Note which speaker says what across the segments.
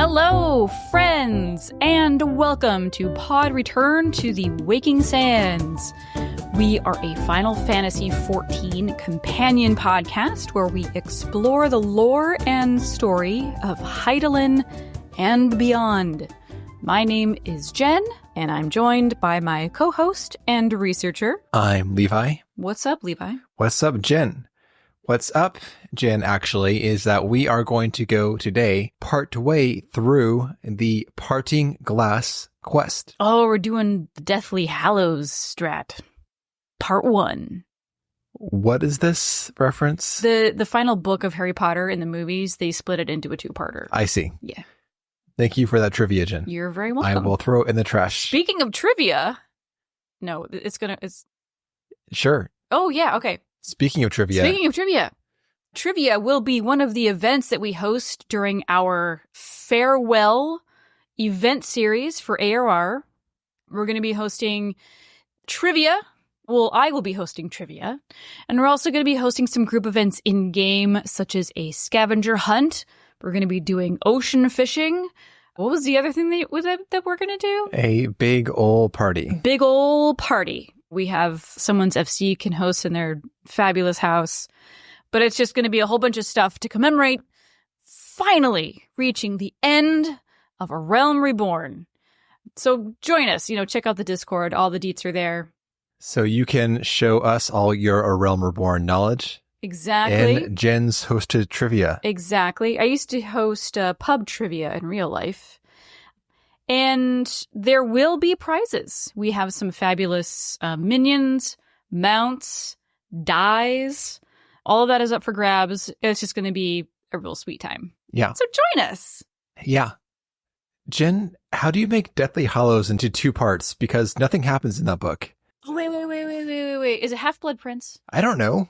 Speaker 1: Hello, friends, and welcome to Pod Return to the Waking Sands. We are a Final Fantasy XIV companion podcast where we explore the lore and story of Hydaelyn and beyond. My name is Jen, and I'm joined by my co-host and researcher.
Speaker 2: I'm Levi.
Speaker 1: What's up, Levi?
Speaker 2: What's up, Jen? What's up, Jen, actually, is that we are going to go today part way through the Parting Glass quest.
Speaker 1: Oh, we're doing the Deathly Hallows strat. Part 1.
Speaker 2: What is this reference?
Speaker 1: The final book of Harry Potter in the movies, they split it into a two-parter.
Speaker 2: I see.
Speaker 1: Yeah.
Speaker 2: Thank you for that trivia, Jen.
Speaker 1: You're very welcome.
Speaker 2: I will throw it in the trash.
Speaker 1: Speaking of trivia, no, it's...
Speaker 2: Sure.
Speaker 1: Oh, yeah, okay.
Speaker 2: Speaking of trivia, trivia will be one of the events that we host during our farewell event series for ARR. We're going to be hosting trivia. Well, I will be hosting trivia. And we're also going to be hosting some group events in-game, such as a scavenger hunt. We're going to be doing ocean fishing. What was the other thing that we're going to do? A big ol' party.
Speaker 1: Big ol' party. We have someone's FC can host in their fabulous house. But it's just going to be a whole bunch of stuff to commemorate finally reaching the end of A Realm Reborn. So join us. Check out the Discord. All the deets are there.
Speaker 2: So you can show us all your A Realm Reborn knowledge.
Speaker 1: Exactly.
Speaker 2: And Jen's hosted trivia.
Speaker 1: Exactly. I used to host pub trivia in real life. And there will be prizes. We have some fabulous minions, mounts, dies. All of that is up for grabs. It's just going to be a real sweet time.
Speaker 2: Yeah.
Speaker 1: So join us.
Speaker 2: Yeah. Jen, how do you make Deathly Hallows into two parts? Because nothing happens in that book.
Speaker 1: Oh, wait. Is it Half-Blood Prince?
Speaker 2: I don't know.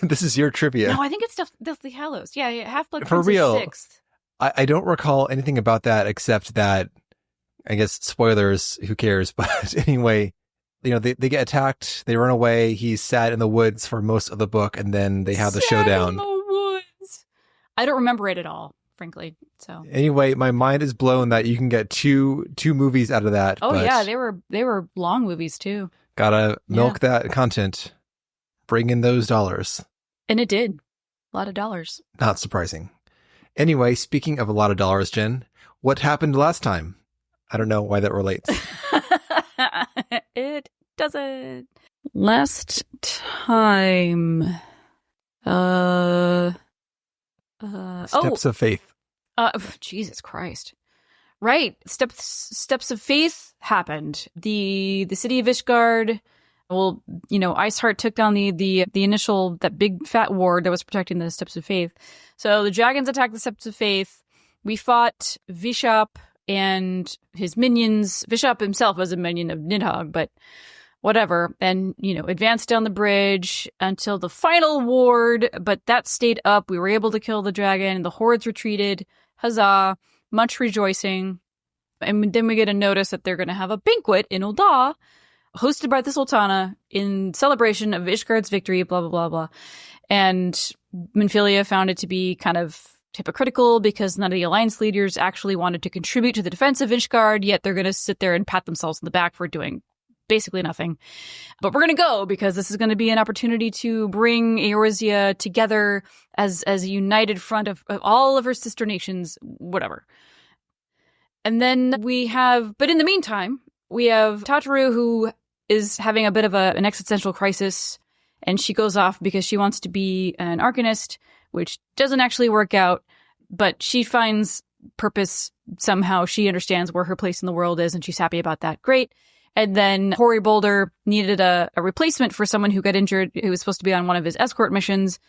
Speaker 2: This is your trivia.
Speaker 1: No, I think it's Deathly Hallows. Yeah. Half-Blood Prince
Speaker 2: For real.
Speaker 1: is 6th.
Speaker 2: I don't recall anything about that except that, I guess, spoilers, who cares? But anyway, they get attacked, they run away, he's sad in the woods for most of the book, and then they have the showdown.
Speaker 1: In the woods. I don't remember it at all, frankly. So
Speaker 2: anyway, my mind is blown that you can get two movies out of that.
Speaker 1: Oh yeah, they were long movies too.
Speaker 2: Gotta milk that content. Bring in those dollars.
Speaker 1: And it did. A lot of dollars.
Speaker 2: Not surprising. Anyway, speaking of a lot of dollars, Jen, what happened last time? I don't know why that relates.
Speaker 1: It doesn't. Last time.
Speaker 2: Steps of Faith.
Speaker 1: Jesus Christ. Right. Steps of Faith happened. The city of Ishgard. Well, Iceheart took down the initial, that big fat ward that was protecting the Steps of Faith. So the dragons attacked the Steps of Faith. We fought Vishap and his minions. Vishap himself was a minion of Nidhogg, but whatever. And, advanced down the bridge until the final ward, but that stayed up. We were able to kill the dragon, and the hordes retreated. Huzzah. Much rejoicing. And then we get a notice that they're going to have a banquet in Ul'dah, hosted by the Sultana in celebration of Ishgard's victory, blah, blah, blah, blah. And Minfilia found it to be kind of hypocritical because none of the alliance leaders actually wanted to contribute to the defense of Ishgard, yet they're going to sit there and pat themselves on the back for doing basically nothing. But we're going to go because this is going to be an opportunity to bring Eorzea together as a united front of all of her sister nations, whatever. And then but in the meantime, we have Tataru, who is having a bit of an existential crisis, and she goes off because she wants to be an arcanist, which doesn't actually work out, but she finds purpose somehow. She understands where her place in the world is, and she's happy about that. Great. And then Hoary Boulder needed a replacement for someone who got injured, who was supposed to be on one of his escort missions.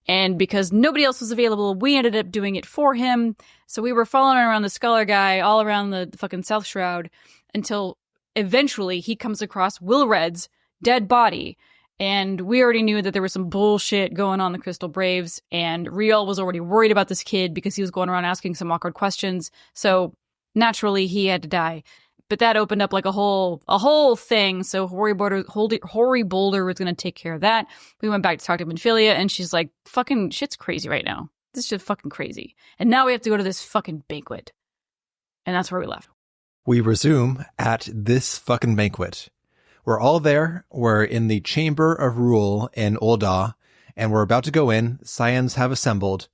Speaker 1: And because nobody else was available, we ended up doing it for him. So we were following around the Scholar guy all around the fucking South Shroud until eventually he comes across Wilred's dead body. And we already knew that there was some bullshit going on in the Crystal Braves. And Riel was already worried about this kid because he was going around asking some awkward questions. So naturally he had to die. But that opened up like a whole thing. So Hoary Boulder was going to take care of that. We went back to talk to Minfilia, and she's like, fucking shit's crazy right now. This shit's fucking crazy. And now we have to go to this fucking banquet.
Speaker 2: And that's where we left.
Speaker 3: We resume at this fucking banquet. We're all there. We're in the Chamber of Rule in Ul'dah, and we're about to go in. Scions have assembled.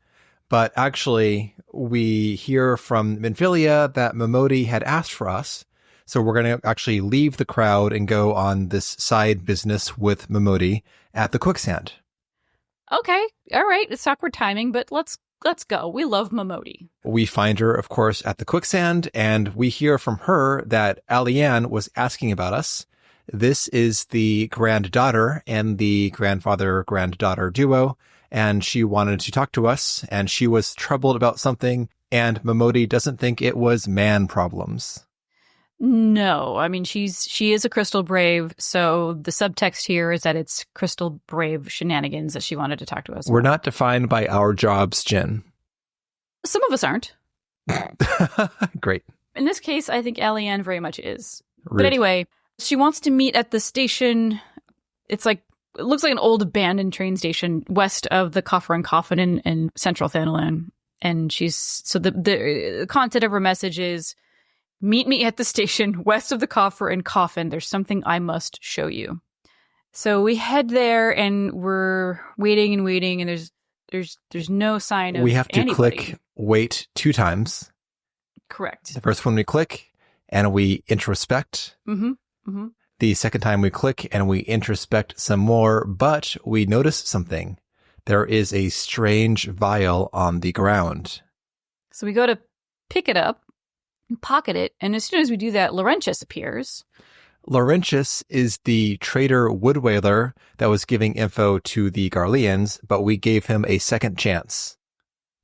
Speaker 3: But actually, we hear from Minfilia that Momodi had asked for us. So we're going to actually leave the crowd and go on this side business with Momodi at the quicksand.
Speaker 2: Okay. All right. It's awkward timing, but let's go. We love Momodi.
Speaker 3: We find her, of course, at the quicksand, and we hear from her that Alianne was asking about us. This is the granddaughter and the grandfather-granddaughter duo, and she wanted to talk to us, and she was troubled about something, and Momodi doesn't think it was man problems.
Speaker 2: No, I mean, she is a Crystal Brave, so the subtext here is that it's Crystal Brave shenanigans that she wanted to talk to us
Speaker 3: We're
Speaker 2: about.
Speaker 3: not defined by our jobs, Jen.
Speaker 2: Some of us aren't.
Speaker 3: Great.
Speaker 2: In this case, I think Alianne very much is.
Speaker 3: Rude.
Speaker 2: But anyway, she wants to meet at the station. It looks like an old abandoned train station west of the Coffer and Coffin in central Thanalan. And the content of her message is, meet me at the station west of the Coffer and Coffin. There's something I must show you. So we head there and we're waiting, and there's no sign of
Speaker 3: we have to
Speaker 2: anybody.
Speaker 3: click wait 2 times.
Speaker 2: Correct.
Speaker 3: The first one we click and we introspect.
Speaker 2: Mm-hmm. Mm-hmm.
Speaker 3: The second time we click and we introspect some more, but we notice something. There is a strange vial on the ground.
Speaker 2: So we go to pick it up and pocket it, and as soon as we do that, Laurentius appears.
Speaker 3: Laurentius is the traitor woodwhaler that was giving info to the Garleans, but we gave him a second chance.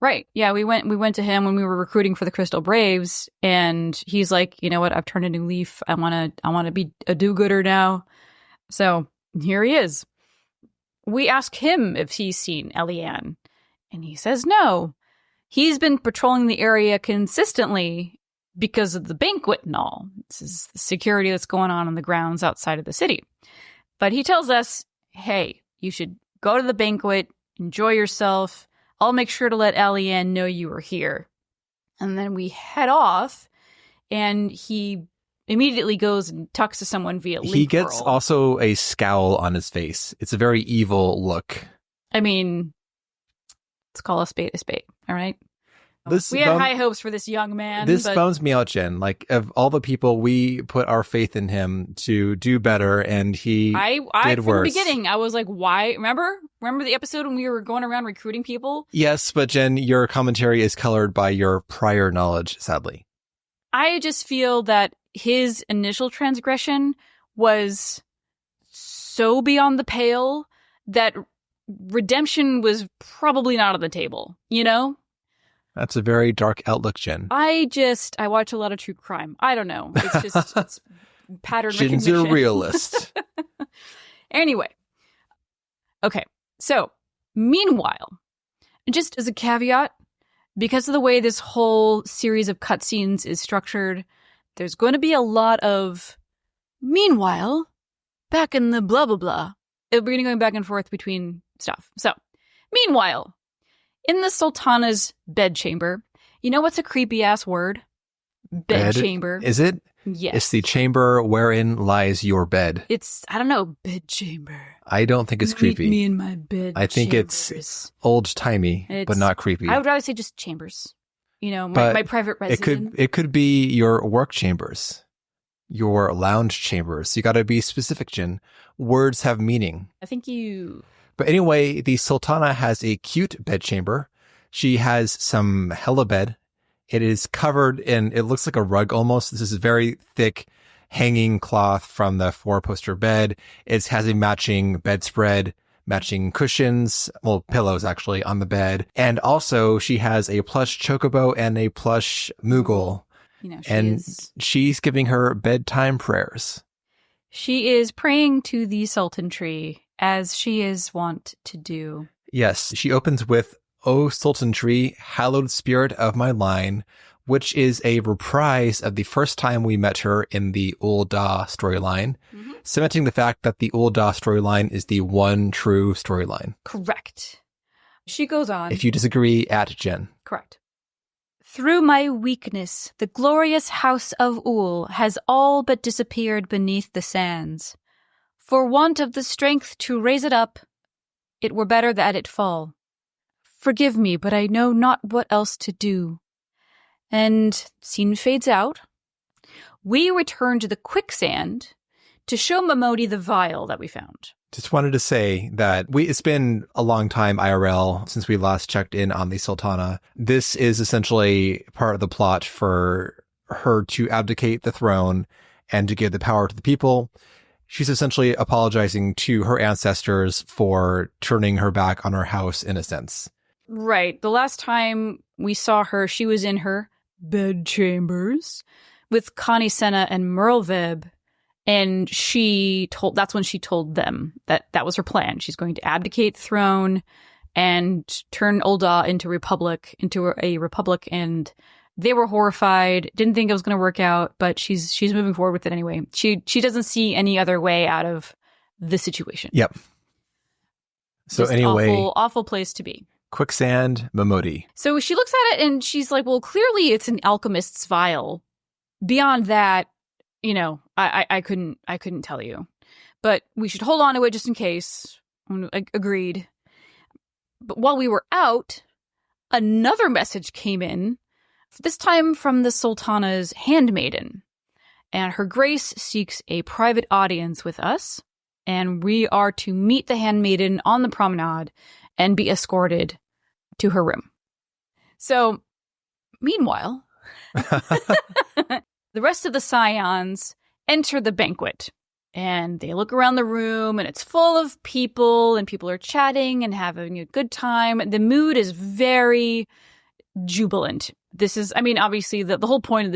Speaker 2: Right. Yeah, we went to him when we were recruiting for the Crystal Braves, and he's like, you know what, I've turned a new leaf. I wanna be a do-gooder now. So here he is. We ask him if he's seen Alianne, and he says no. He's been patrolling the area consistently because of the banquet and all. This is the security that's going on the grounds outside of the city. But he tells us, hey, you should go to the banquet, enjoy yourself. I'll make sure to let Alianne know you were here. And then we head off, and he immediately goes and talks to someone via link
Speaker 3: He gets
Speaker 2: world.
Speaker 3: also a scowl on his face. It's a very evil look.
Speaker 2: I mean, let's call a spade, all right?
Speaker 3: This
Speaker 2: We had high hopes for this young man.
Speaker 3: This
Speaker 2: but
Speaker 3: bums me out, Jen. Like, of all the people, we put our faith in him to do better, and he
Speaker 2: I
Speaker 3: did
Speaker 2: from
Speaker 3: worse.
Speaker 2: the beginning, I was like, why? Remember the episode when we were going around recruiting people?
Speaker 3: Yes, but Jen, your commentary is colored by your prior knowledge, sadly.
Speaker 2: I just feel that his initial transgression was so beyond the pale that redemption was probably not on the table, you know?
Speaker 3: That's a very dark outlook, Jen.
Speaker 2: I watch a lot of true crime. I don't know. It's just, it's pattern
Speaker 3: Jen's
Speaker 2: recognition.
Speaker 3: a realist.
Speaker 2: Anyway. Okay. So, meanwhile, just as a caveat, because of the way this whole series of cutscenes is structured, there's going to be a lot of, meanwhile, back in the blah, blah, blah. We're going to go back and forth between stuff. So, meanwhile, in the Sultana's bedchamber, you know what's a creepy-ass word? Bedchamber.
Speaker 3: Is it?
Speaker 2: Yes.
Speaker 3: It's the chamber wherein lies your bed.
Speaker 2: It's, I don't know, bedchamber.
Speaker 3: I don't think it's
Speaker 2: Meet
Speaker 3: creepy.
Speaker 2: me in my bed.
Speaker 3: I think it's old-timey, but not creepy.
Speaker 2: I would rather say just chambers. You know,
Speaker 3: But
Speaker 2: my private residence.
Speaker 3: It could be your work chambers, your lounge chambers. You got to be specific, Jen. Words have meaning.
Speaker 2: I think you...
Speaker 3: But anyway, the Sultana has a cute bedchamber. She has some helibed. It is covered in, it looks like a rug almost. This is a very thick hanging cloth from the 4-poster bed. It has a matching bedspread, matching cushions, well, pillows actually on the bed. And also she has a plush chocobo and a plush Moogle.
Speaker 2: You know,
Speaker 3: she's giving her bedtime prayers.
Speaker 2: She is praying to the Sultan tree, as she is wont to do.
Speaker 3: Yes, she opens with, O Sultan tree, hallowed spirit of my line, which is a reprise of the first time we met her in the Ul'dah storyline, cementing the fact that the Ul'dah storyline is the one true storyline.
Speaker 2: Correct. She goes on.
Speaker 3: If you disagree, at Jen.
Speaker 2: Correct. Through my weakness, the glorious house of Ul has all but disappeared beneath the sands. For want of the strength to raise it up, it were better that it fall. Forgive me, but I know not what else to do. And scene fades out. We return to the quicksand to show Momodi the vial that we found.
Speaker 3: Just wanted to say that it's been a long time IRL since we last checked in on the Sultana. This is essentially part of the plot for her to abdicate the throne and to give the power to the people. She's essentially apologizing to her ancestors for turning her back on her house, in a sense.
Speaker 2: Right. The last time we saw her, she was in her bedchambers with Connie Senna and Merlvib. And that's when she told them that was her plan. She's going to abdicate the throne and turn Ul'dah into a republic. And they were horrified, didn't think it was going to work out, but she's moving forward with it anyway. She doesn't see any other way out of the situation.
Speaker 3: Yep. So
Speaker 2: just
Speaker 3: anyway,
Speaker 2: awful place to be.
Speaker 3: Quicksand, Momodi.
Speaker 2: So she looks at it and she's like, well, clearly it's an alchemist's vial. Beyond that, I couldn't tell you, but we should hold on to it just in case. Agreed. But while we were out, another message came in, this time from the Sultana's handmaiden, and Her Grace seeks a private audience with us, and we are to meet the handmaiden on the promenade and be escorted to her room. So, meanwhile, the rest of the Scions enter the banquet, and they look around the room, and it's full of people, and people are chatting and having a good time. The mood is very jubilant. This is, obviously, the whole point of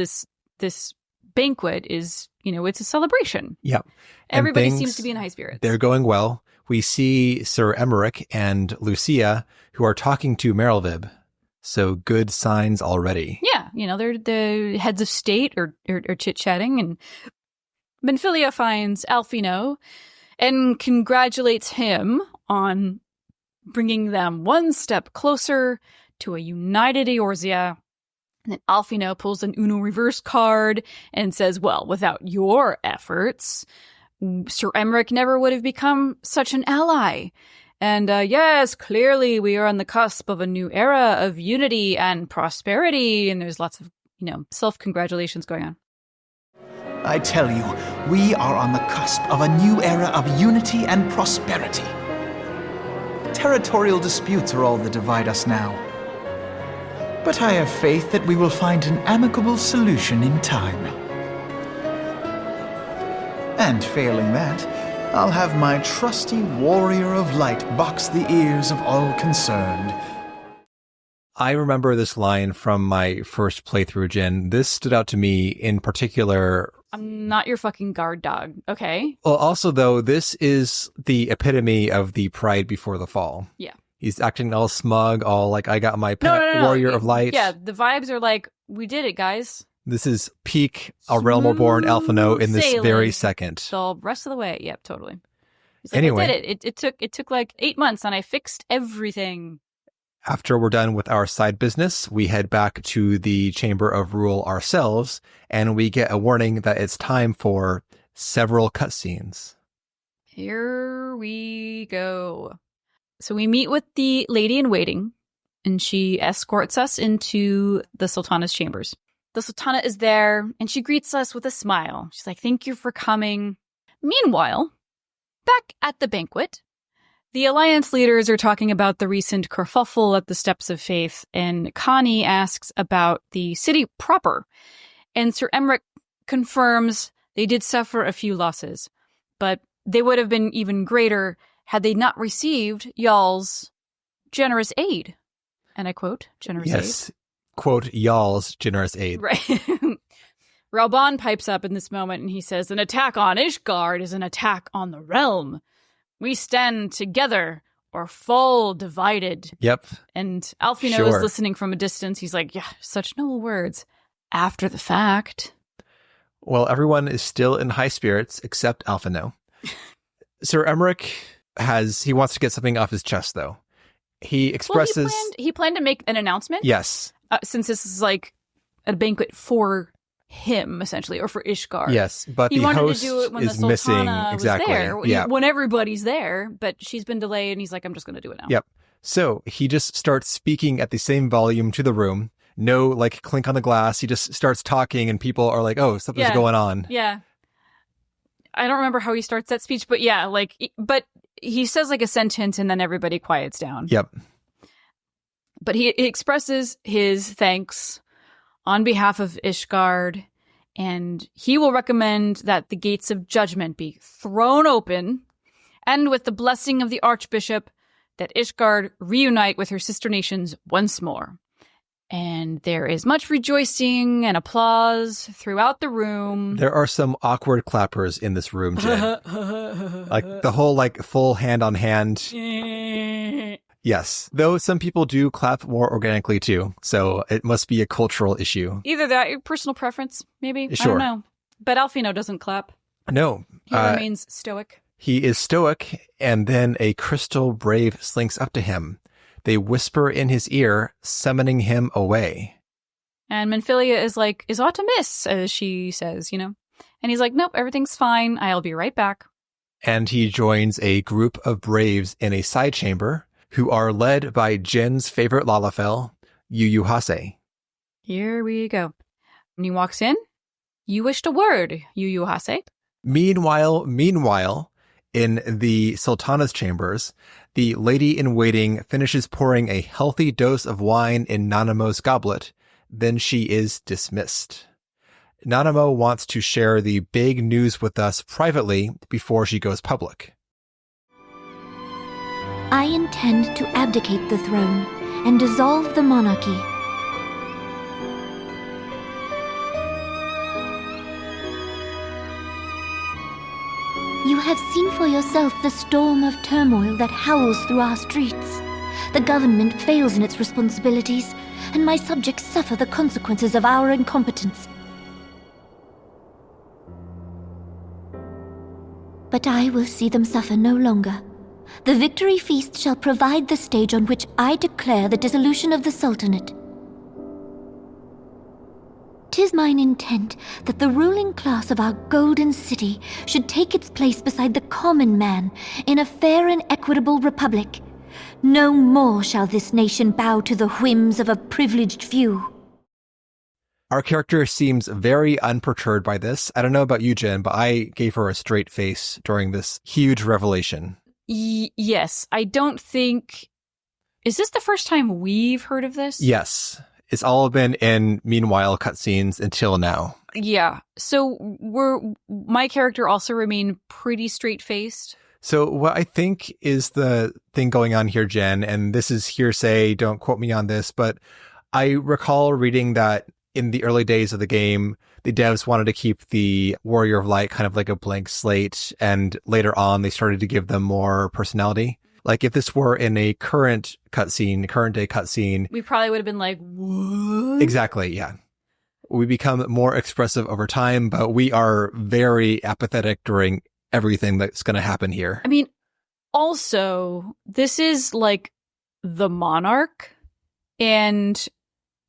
Speaker 2: this banquet is, it's a celebration.
Speaker 3: Yep.
Speaker 2: Everybody seems to be in high spirits.
Speaker 3: They're going well. We see Sir Emmerich and Lucia, who are talking to Merlvib. So good signs already.
Speaker 2: Yeah, they're the heads of state or chit-chatting, and Benfilia finds Alfino and congratulates him on bringing them one step closer to a united Eorzea. And then Alfino pulls an Uno reverse card and says, well, without your efforts, Sir Emmerich never would have become such an ally. And yes, clearly we are on the cusp of a new era of unity and prosperity. And there's lots of, self-congratulations going on.
Speaker 4: I tell you, we are on the cusp of a new era of unity and prosperity. Territorial disputes are all that divide us now. But I have faith that we will find an amicable solution in time. And failing that, I'll have my trusty warrior of light box the ears of all concerned.
Speaker 3: I remember this line from my first playthrough, Jen. This stood out to me in particular.
Speaker 2: I'm not your fucking guard dog, okay?
Speaker 3: Well, also, though, this is the epitome of the pride before the fall.
Speaker 2: Yeah.
Speaker 3: He's acting all smug, all like, I got my pet warrior of light.
Speaker 2: Yeah, the vibes are like, we did it, guys.
Speaker 3: This is peak A Realm Reborn Alphino in this very second.
Speaker 2: The rest of the way, yep, totally. He's like,
Speaker 3: anyway,
Speaker 2: I did it. It took like 8 months, and I fixed everything.
Speaker 3: After we're done with our side business, we head back to the Chamber of Rule ourselves, and we get a warning that it's time for several cutscenes.
Speaker 2: Here we go. So we meet with the lady in waiting, and she escorts us into the Sultana's chambers. The Sultana is there, and she greets us with a smile. She's like, thank you for coming. Meanwhile, back at the banquet, the Alliance leaders are talking about the recent kerfuffle at the Steps of Faith, and Connie asks about the city proper. And Sir Emmerich confirms they did suffer a few losses, but they would have been even greater had they not received y'all's generous aid. And I quote, generous aid.
Speaker 3: Yes. Quote, y'all's generous aid.
Speaker 2: Right. Ralban pipes up in this moment and he says, an attack on Ishgard is an attack on the realm. We stand together or fall divided.
Speaker 3: Yep.
Speaker 2: And Alfino is listening from a distance. He's like, yeah, such noble words. After the fact.
Speaker 3: Well, everyone is still in high spirits except Alfino. Sir Emmerich he wants to get something off his chest, though. He expresses...
Speaker 2: Well, he planned to make an announcement.
Speaker 3: Yes.
Speaker 2: since this is like a banquet for him, essentially, or for Ishgard.
Speaker 3: Yes, but
Speaker 2: he
Speaker 3: the
Speaker 2: wanted
Speaker 3: host
Speaker 2: to do it when
Speaker 3: is
Speaker 2: the
Speaker 3: missing.
Speaker 2: Sultana
Speaker 3: Exactly.
Speaker 2: was there,
Speaker 3: Yeah.
Speaker 2: when everybody's there, but she's been delayed, and he's like, I'm just going to do it now.
Speaker 3: Yep. So he just starts speaking at the same volume to the room. No, like, clink on the glass. He just starts talking, and people are like, oh, something's going on.
Speaker 2: Yeah. I don't remember how he starts that speech, but yeah, like, but he says like a sentence, and then everybody quiets down.
Speaker 3: Yep.
Speaker 2: But he expresses his thanks on behalf of Ishgard, and he will recommend that the gates of judgment be thrown open, and with the blessing of the Archbishop, that Ishgard reunite with her sister nations once more. And there is much rejoicing and applause throughout the room.
Speaker 3: There are some awkward clappers in this room, Jen. Like the whole like full hand on hand. Yes. Though some people do clap more organically too. So it must be a cultural issue.
Speaker 2: Either that or personal preference, maybe.
Speaker 3: Sure.
Speaker 2: I don't know. But Alfino doesn't clap.
Speaker 3: No.
Speaker 2: He remains stoic.
Speaker 3: He is stoic, and then a crystal brave slinks up to him. They whisper in his ear, summoning him away.
Speaker 2: And Menphilia is like, is aught amiss, as she says, you know? And he's like, nope, everything's fine. I'll be right back.
Speaker 3: And he joins a group of braves in a side chamber who are led by Jin's favorite Lalafell, Yu Hase.
Speaker 2: Here we go. When he walks in, you wished a word, Yu Hase.
Speaker 3: Meanwhile, in the Sultana's chambers, the lady-in-waiting finishes pouring a healthy dose of wine in Nanamo's goblet. Then she is dismissed. Nanamo wants to share the big news with us privately before she goes public.
Speaker 5: I intend to abdicate the throne and dissolve the monarchy. You have seen for yourself the storm of turmoil that howls through our streets. The government fails in its responsibilities, and my subjects suffer the consequences of our incompetence. But I will see them suffer no longer. The victory feast shall provide the stage on which I declare the dissolution of the Sultanate. 'Tis mine intent that the ruling class of our golden city should take its place beside the common man in a fair and equitable republic. No more shall this nation bow to the whims of a privileged few.
Speaker 3: Our character seems very unperturbed by this. I don't know about you, Jen, but I gave her a straight face during this huge revelation.
Speaker 2: Yes, I don't think... Is this the first time we've heard of this?
Speaker 3: Yes. It's all been in meanwhile cutscenes until now.
Speaker 2: Yeah. So my character also remained pretty straight-faced.
Speaker 3: So what I think is the thing going on here, Jen, and this is hearsay, don't quote me on this, but I recall reading that in the early days of the game, the devs wanted to keep the Warrior of Light kind of like a blank slate, and later on they started to give them more personality. Like if this were in a current day cutscene,
Speaker 2: we probably would have been like, what?
Speaker 3: Exactly, yeah. We become more expressive over time, but we are very apathetic during everything that's going to happen here.
Speaker 2: I mean, also, this is like the monarch, and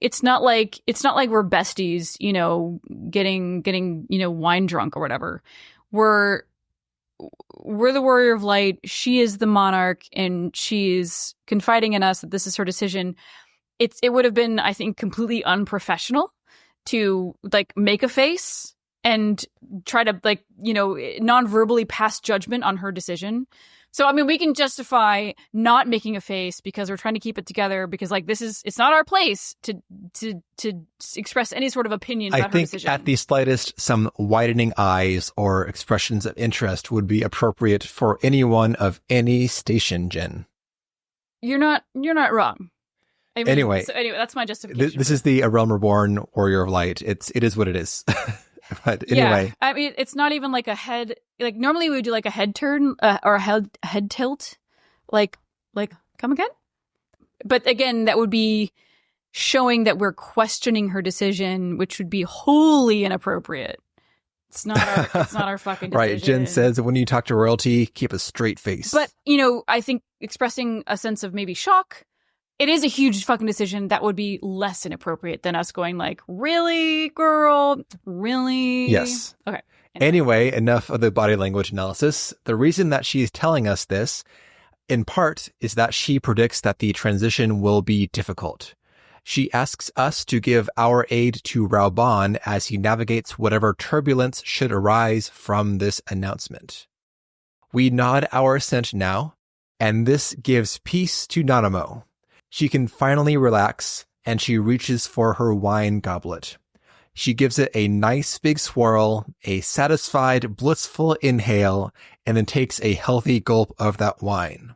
Speaker 2: it's not like we're besties, you know, getting, you know, wine drunk or whatever. We're the Warrior of Light. She is the monarch, and she's confiding in us that this is her decision. It would have been, I think, completely unprofessional to like make a face and try to like, you know, non-verbally pass judgment on her decision. So, I mean, we can justify not making a face because we're trying to keep it together because like it's not our place to express any sort of opinion about her decision.
Speaker 3: I think at the slightest, some widening eyes or expressions of interest would be appropriate for anyone of any station, Jen.
Speaker 2: You're not wrong. I mean,
Speaker 3: anyway,
Speaker 2: that's my justification.
Speaker 3: This is the A Realm Reborn Warrior of Light. It is what it is. But anyway.
Speaker 2: Yeah, I mean, it's not even like a head, like normally we would do like a head turn or a head tilt, like come again? But again, that would be showing that we're questioning her decision, which would be wholly inappropriate. It's not our fucking decision.
Speaker 3: Right. Jen says that when you talk to royalty, keep a straight face.
Speaker 2: But, you know, I think expressing a sense of maybe shock it is a huge fucking decision that would be less inappropriate than us going like, really, girl? Really?
Speaker 3: Yes.
Speaker 2: Okay.
Speaker 3: Anyway, enough of the body language analysis. The reason that she's telling us this, in part, is that she predicts that the transition will be difficult. She asks us to give our aid to Raoban as he navigates whatever turbulence should arise from this announcement. We nod our assent now, and this gives peace to Nanamo. She can finally relax, and she reaches for her wine goblet. She gives it a nice big swirl, a satisfied, blissful inhale, and then takes a healthy gulp of that wine.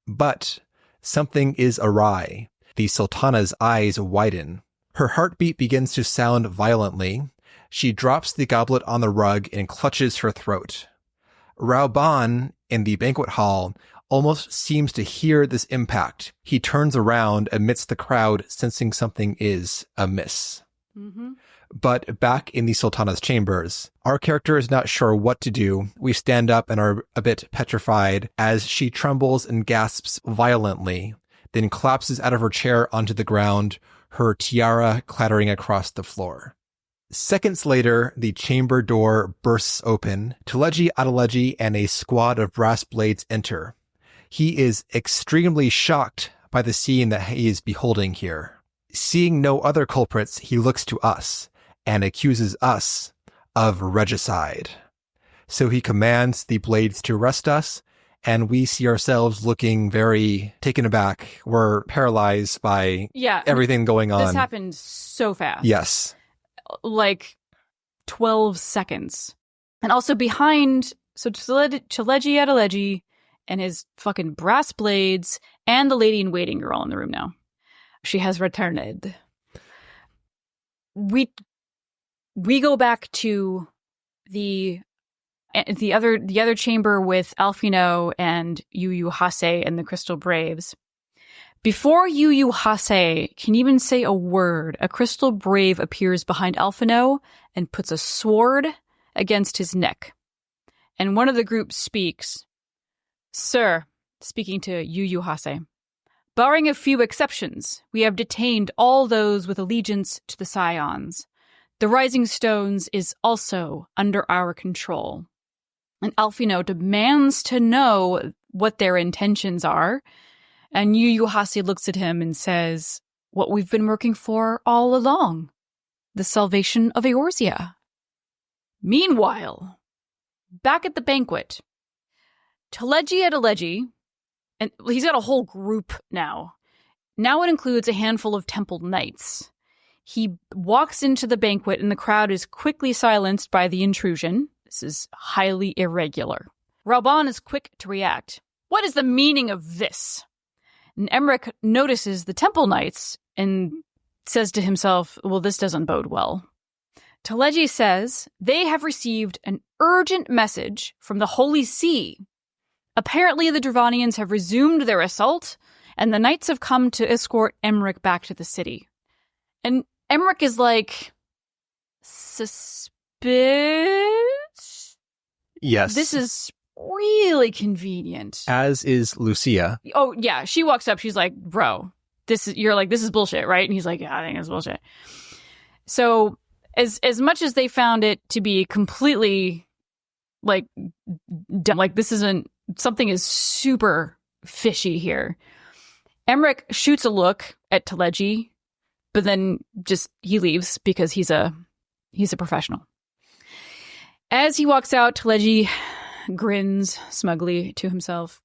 Speaker 3: But something is awry. The Sultana's eyes widen. Her heartbeat begins to sound violently. She drops the goblet on the rug and clutches her throat. Raoban, in the banquet hall, almost seems to hear this impact. He turns around amidst the crowd, sensing something is amiss.
Speaker 2: Mm-hmm.
Speaker 3: But back in the Sultana's chambers, our character is not sure what to do. We stand up and are a bit petrified as she trembles and gasps violently, then collapses out of her chair onto the ground, her tiara clattering across the floor. Seconds later, the chamber door bursts open. Teleji Adeleji and a squad of brass blades enter. He is extremely shocked by the scene that he is beholding here. Seeing no other culprits, he looks to us and accuses us of regicide. So he commands the blades to arrest us, and we see ourselves looking very taken aback. We're paralyzed by everything going on.
Speaker 2: This happened so fast.
Speaker 3: Yes.
Speaker 2: Like 12 seconds. And also behind, so Teleji Adeleji and his fucking brass blades and the lady in waiting are all in the room now. She has returned. We go back to the other chamber with Alfino and Yu Yu Hase and the Crystal Braves. Before Yu Yu Hase can even say a word, a Crystal Brave appears behind Alfino and puts a sword against his neck. And one of the group speaks, "Sir," speaking to Yu Yu Hase, "barring a few exceptions, we have detained all those with allegiance to the Scions. The Rising Stones is also under our control." And Alfino demands to know what their intentions are. And Yu Yu Hase looks at him and says, "What we've been working for all along. The salvation of Eorzea." Meanwhile, back at the banquet, Teleji Adeleji, and he's got a whole group now. Now it includes a handful of temple knights. He walks into the banquet and the crowd is quickly silenced by the intrusion. This is highly irregular. Raoban is quick to react. "What is the meaning of this?" And Emmerich notices the temple knights and says to himself, "Well, this doesn't bode well." Teleji says they have received an urgent message from the Holy See. Apparently, the Dravanians have resumed their assault, and the knights have come to escort Emmerich back to the city. And Emmerich is like, suspicious?
Speaker 3: Yes.
Speaker 2: This is really convenient.
Speaker 3: As is Lucia.
Speaker 2: Oh, yeah. She walks up. She's like, "Bro, this is bullshit, right?" And he's like, "Yeah, I think it's bullshit." So as much as they found it to be completely like dumb, like something is super fishy here. Emmerich shoots a look at Teleji, but then he leaves because he's a professional. As he walks out, Teleji grins smugly to himself.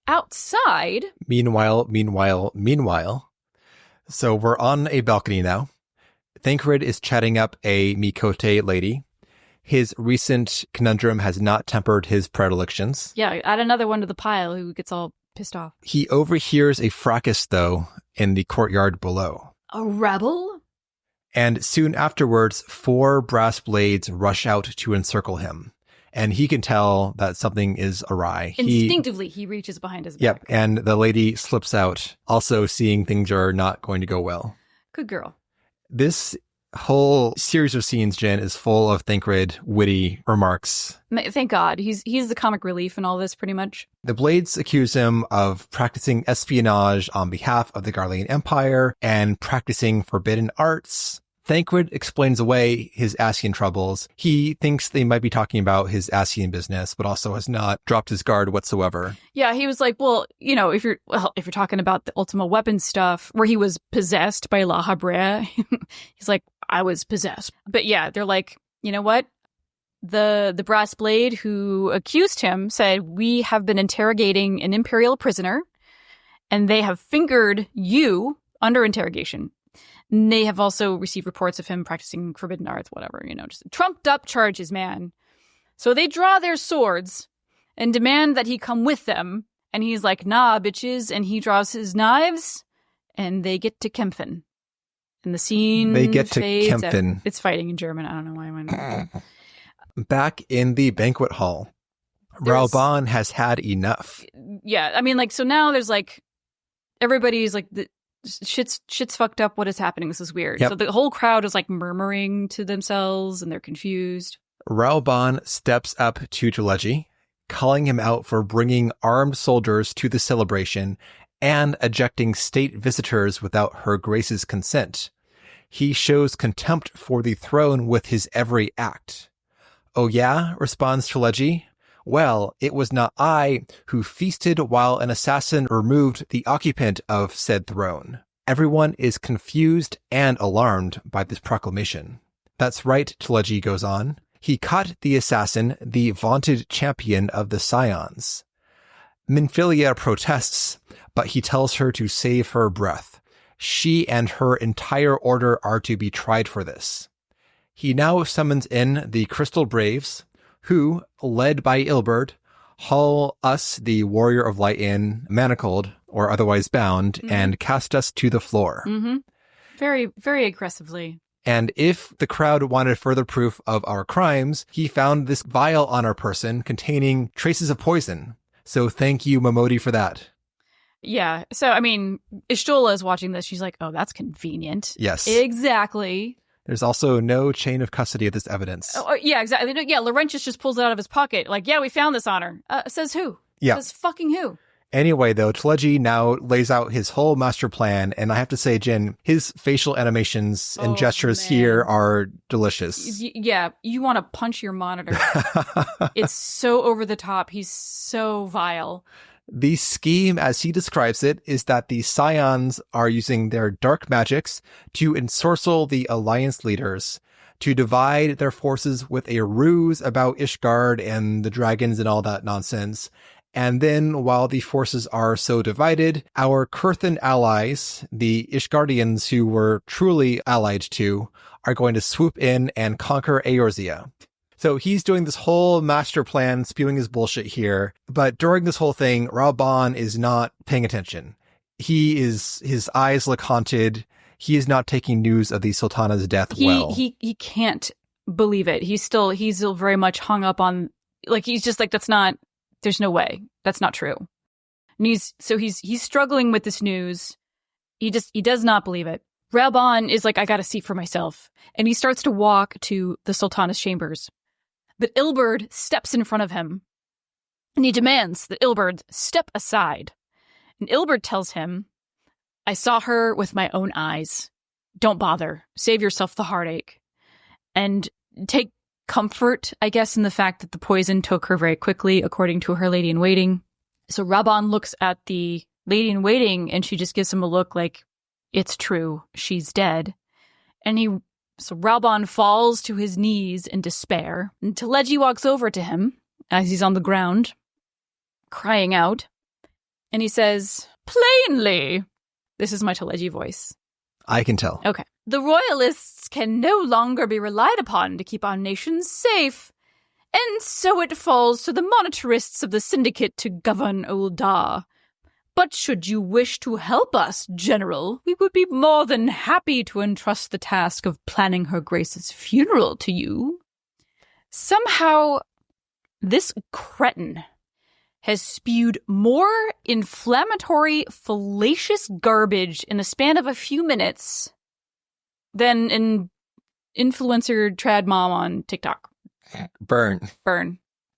Speaker 2: Outside. Meanwhile.
Speaker 3: So we're on a balcony now. Thancred is chatting up a Mikote lady. His recent conundrum has not tempered his predilections.
Speaker 2: Yeah, add another one to the pile who gets all pissed off.
Speaker 3: He overhears a fracas, though, in the courtyard below.
Speaker 2: A rebel?
Speaker 3: And soon afterwards, 4 brass blades rush out to encircle him. And he can tell that something is awry.
Speaker 2: Instinctively, he reaches behind his back.
Speaker 3: Yep, and the lady slips out, also seeing things are not going to go well.
Speaker 2: Good girl.
Speaker 3: This whole series of scenes, Jen, is full of Thancred witty remarks.
Speaker 2: Thank God. He's the comic relief in all this, pretty much.
Speaker 3: The Blades accuse him of practicing espionage on behalf of the Garlean Empire and practicing forbidden arts. Thancred explains away his Ascian troubles. He thinks they might be talking about his Ascian business, but also has not dropped his guard whatsoever.
Speaker 2: Yeah, he was like, well, if you're talking about the Ultima Weapon stuff, where he was possessed by La Habrea, he's like, I was possessed. But yeah, they're like, you know what? The Brass Blade who accused him said, we have been interrogating an Imperial prisoner, and they have fingered you under interrogation. And they have also received reports of him practicing forbidden arts, whatever, just trumped up charges, man. So they draw their swords and demand that he come with them. And he's like, nah, bitches. And he draws his knives and they get to kämpfen. And the scene
Speaker 3: They get to
Speaker 2: fades
Speaker 3: kämpfen.
Speaker 2: It's fighting in German. I don't know why I went.
Speaker 3: Back in the banquet hall, Raoban has had enough.
Speaker 2: Yeah, I mean, so now there's everybody's shit's fucked up. What is happening? This is weird.
Speaker 3: Yep.
Speaker 2: So the whole crowd is murmuring to themselves and they're confused.
Speaker 3: Raoban steps up to Teleji, calling him out for bringing armed soldiers to the celebration and ejecting state visitors without her grace's consent. He shows contempt for the throne with his every act. Oh yeah, responds Teleji. Well, it was not I who feasted while an assassin removed the occupant of said throne. Everyone is confused and alarmed by this proclamation. That's right, Teleji goes on. He caught the assassin, the vaunted champion of the Scions. Minfilia protests, but he tells her to save her breath. She and her entire order are to be tried for this. He now summons in the Crystal Braves, who, led by Ilberd, haul us, the Warrior of Light, in, manacled, or otherwise bound, and cast us to the floor.
Speaker 2: Mm-hmm. Very, very aggressively.
Speaker 3: And if the crowd wanted further proof of our crimes, he found this vial on our person containing traces of poison. So thank you, Momodi, for that.
Speaker 2: Yeah. So, I mean, Ishtola is watching this. She's like, oh, that's convenient.
Speaker 3: Yes.
Speaker 2: Exactly.
Speaker 3: There's also no chain of custody of this evidence.
Speaker 2: Oh, yeah, exactly. Yeah, Laurentius just pulls it out of his pocket. Yeah, we found this on her. Says who?
Speaker 3: Yeah.
Speaker 2: Says fucking who?
Speaker 3: Anyway, though, Teleji now lays out his whole master plan, and I have to say, Jin, his facial animations and gestures here are delicious.
Speaker 2: Yeah, you want to punch your monitor. It's so over the top. He's so vile.
Speaker 3: The scheme, as he describes it, is that the Scions are using their dark magics to ensorcel the Alliance leaders, to divide their forces with a ruse about Ishgard and the dragons and all that nonsense. And then, while the forces are so divided, our Kurthan allies, the Ishgardians who were truly allied to, are going to swoop in and conquer Eorzea. So he's doing this whole master plan, spewing his bullshit here. But during this whole thing, Raoban is not paying attention. His eyes look haunted. He is not taking news of the Sultana's death well.
Speaker 2: He can't believe it. He's still very much hung up on, he's just like, there's no way. That's not true. And he's struggling with this news. He does not believe it. Raoban is like, I gotta see for myself. And he starts to walk to the Sultana's chambers. But Ilberd steps in front of him, and he demands that Ilberd step aside. And Ilberd tells him, I saw her with my own eyes. Don't bother. Save yourself the heartache. And take comfort, I guess, in the fact that the poison took her very quickly, according to her lady-in-waiting. So Raoban looks at the lady-in-waiting, and she just gives him a look like, it's true, she's dead. And so Raoban falls to his knees in despair, and Teleji walks over to him as he's on the ground, crying out, and he says, plainly, this is my Teleji voice.
Speaker 3: I can tell.
Speaker 2: Okay. The royalists can no longer be relied upon to keep our nations safe, and so it falls to the monetarists of the syndicate to govern Ul'dah. But should you wish to help us, General, we would be more than happy to entrust the task of planning Her Grace's funeral to you. Somehow, this cretin has spewed more inflammatory, fallacious garbage in the span of a few minutes than in influencer trad mom on TikTok.
Speaker 3: Burn.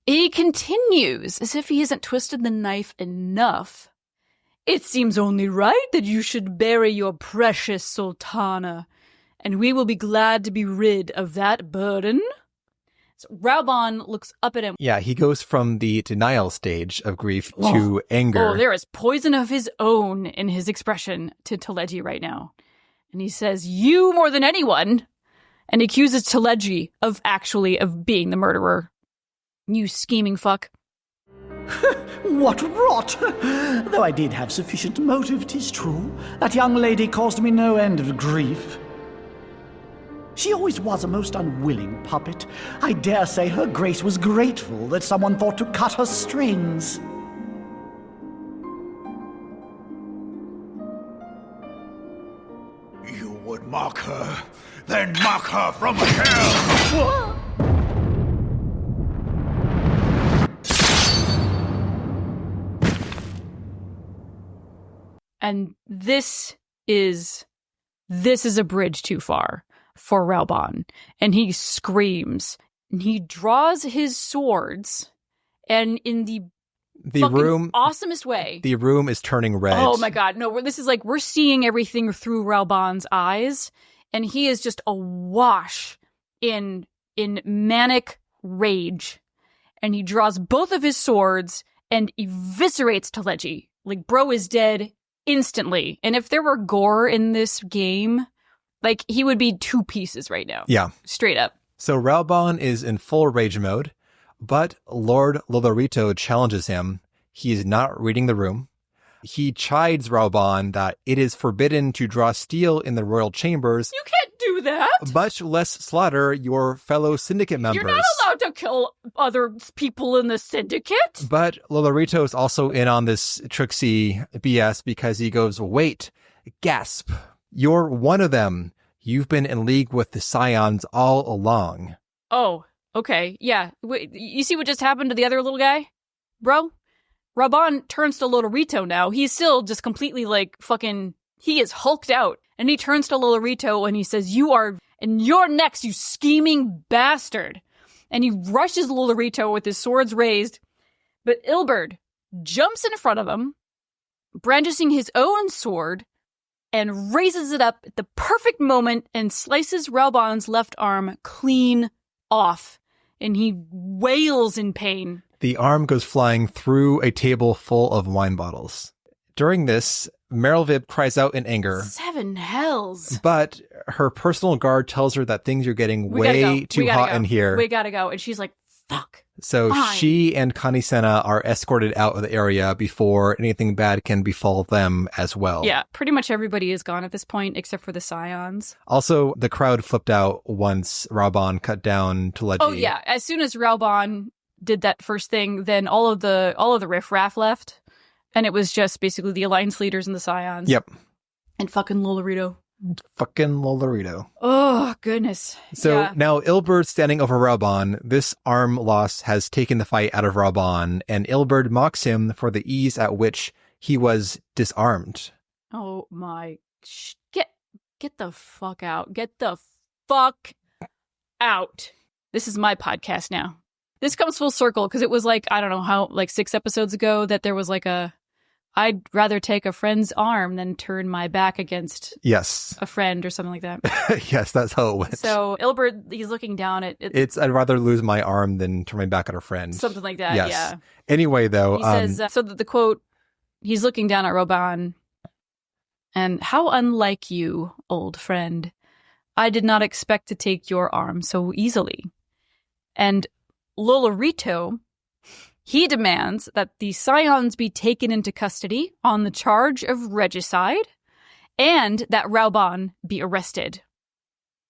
Speaker 2: He continues as if he hasn't twisted the knife enough. It seems only right that you should bury your precious Sultana, and we will be glad to be rid of that burden. So Raubon looks up at him.
Speaker 3: Yeah, he goes from the denial stage of grief to anger.
Speaker 2: Oh, there is poison of his own in his expression to Teleji right now. And he says, you more than anyone, and accuses Teleji of being the murderer. You scheming fuck.
Speaker 6: What rot! Though I did have sufficient motive, 'tis true. That young lady caused me no end of grief. She always was a most unwilling puppet. I dare say her grace was grateful that someone thought to cut her strings.
Speaker 7: You would mock her, then mock her from hell!
Speaker 2: And this is a bridge too far for Raubon. And he screams. And he draws his swords. And in the fucking awesomest way.
Speaker 3: The room is turning red.
Speaker 2: Oh my god. No, this is like, we're seeing everything through Raubon's eyes. And he is just awash in manic rage. And he draws both of his swords and eviscerates Teleji. Like, bro is dead instantly. And if there were gore in this game, like, he would be 2 pieces right now.
Speaker 3: Yeah.
Speaker 2: Straight up.
Speaker 3: So Raubon is in full rage mode, but Lord Lolorito challenges him. He is not reading the room. He chides Raubon that it is forbidden to draw steel in the royal chambers.
Speaker 2: You can't do that!
Speaker 3: Much less slaughter your fellow syndicate members.
Speaker 2: You're not allowed to kill other people in the syndicate!
Speaker 3: But Lolorito is also in on this tricksy BS because he goes, wait, gasp. You're one of them. You've been in league with the Scions all along.
Speaker 2: Oh, okay. Yeah. Wait, you see what just happened to the other little guy? Bro? Raubon turns to Lolorito now. He's still just completely like fucking, he is hulked out. And he turns to Lolorito and he says, you're next, you scheming bastard. And he rushes Lolorito with his swords raised. But Ilberd jumps in front of him, brandishing his own sword, and raises it up at the perfect moment and slices Raubon's left arm clean off. And he wails in pain.
Speaker 3: The arm goes flying through a table full of wine bottles. During this, Merylvib cries out in anger.
Speaker 2: 7 hells.
Speaker 3: But her personal guard tells her that things are getting way too hot in here.
Speaker 2: We gotta go. And she's like, fuck.
Speaker 3: So she and Kanisena are escorted out of the area before anything bad can befall them as well.
Speaker 2: Yeah, pretty much everybody is gone at this point except for the Scions.
Speaker 3: Also, the crowd flipped out once Raubon cut down Teleji.
Speaker 2: Oh yeah, as soon as Raubon did that first thing, then all of the riffraff left, and it was just basically the Alliance leaders and the Scions.
Speaker 3: Yep.
Speaker 2: And fucking Lolorito.
Speaker 3: Fucking Lolorito.
Speaker 2: Oh, goodness.
Speaker 3: So now Ilberd's standing over Raubon. This arm loss has taken the fight out of Raubon, and Ilberd mocks him for the ease at which he was disarmed.
Speaker 2: Oh my... Get the fuck out. Get the fuck out. This is my podcast now. This comes full circle, because it was like, I don't know how, like 6 episodes ago that there was like I'd rather take a friend's arm than turn my back against a friend or something like that.
Speaker 3: Yes, that's how it went.
Speaker 2: So Ilberd, he's looking down at it.
Speaker 3: It's, I'd rather lose my arm than turn my back at a friend.
Speaker 2: Something like that,
Speaker 3: yes.
Speaker 2: Yeah.
Speaker 3: Anyway, though.
Speaker 2: He says, so the quote, he's looking down at Raubon, and how unlike you, old friend. I did not expect to take your arm so easily. And Lolorito, he demands that the Scions be taken into custody on the charge of regicide and that Raubon be arrested.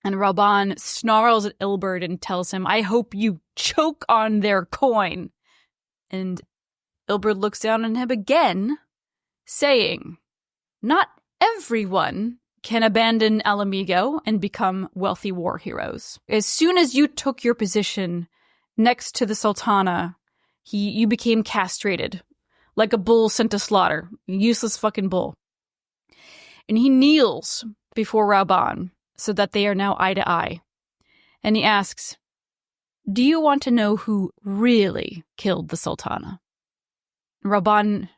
Speaker 2: And Raubon snarls at Ilberd and tells him, I hope you choke on their coin. And Ilberd looks down on him again, saying, not everyone can abandon Alamigo and become wealthy war heroes. As soon as you took your position next to the Sultana, you became castrated, like a bull sent to slaughter. A useless fucking bull. And he kneels before Raubon, so that they are now eye to eye. And he asks, do you want to know who really killed the Sultana? Raubahn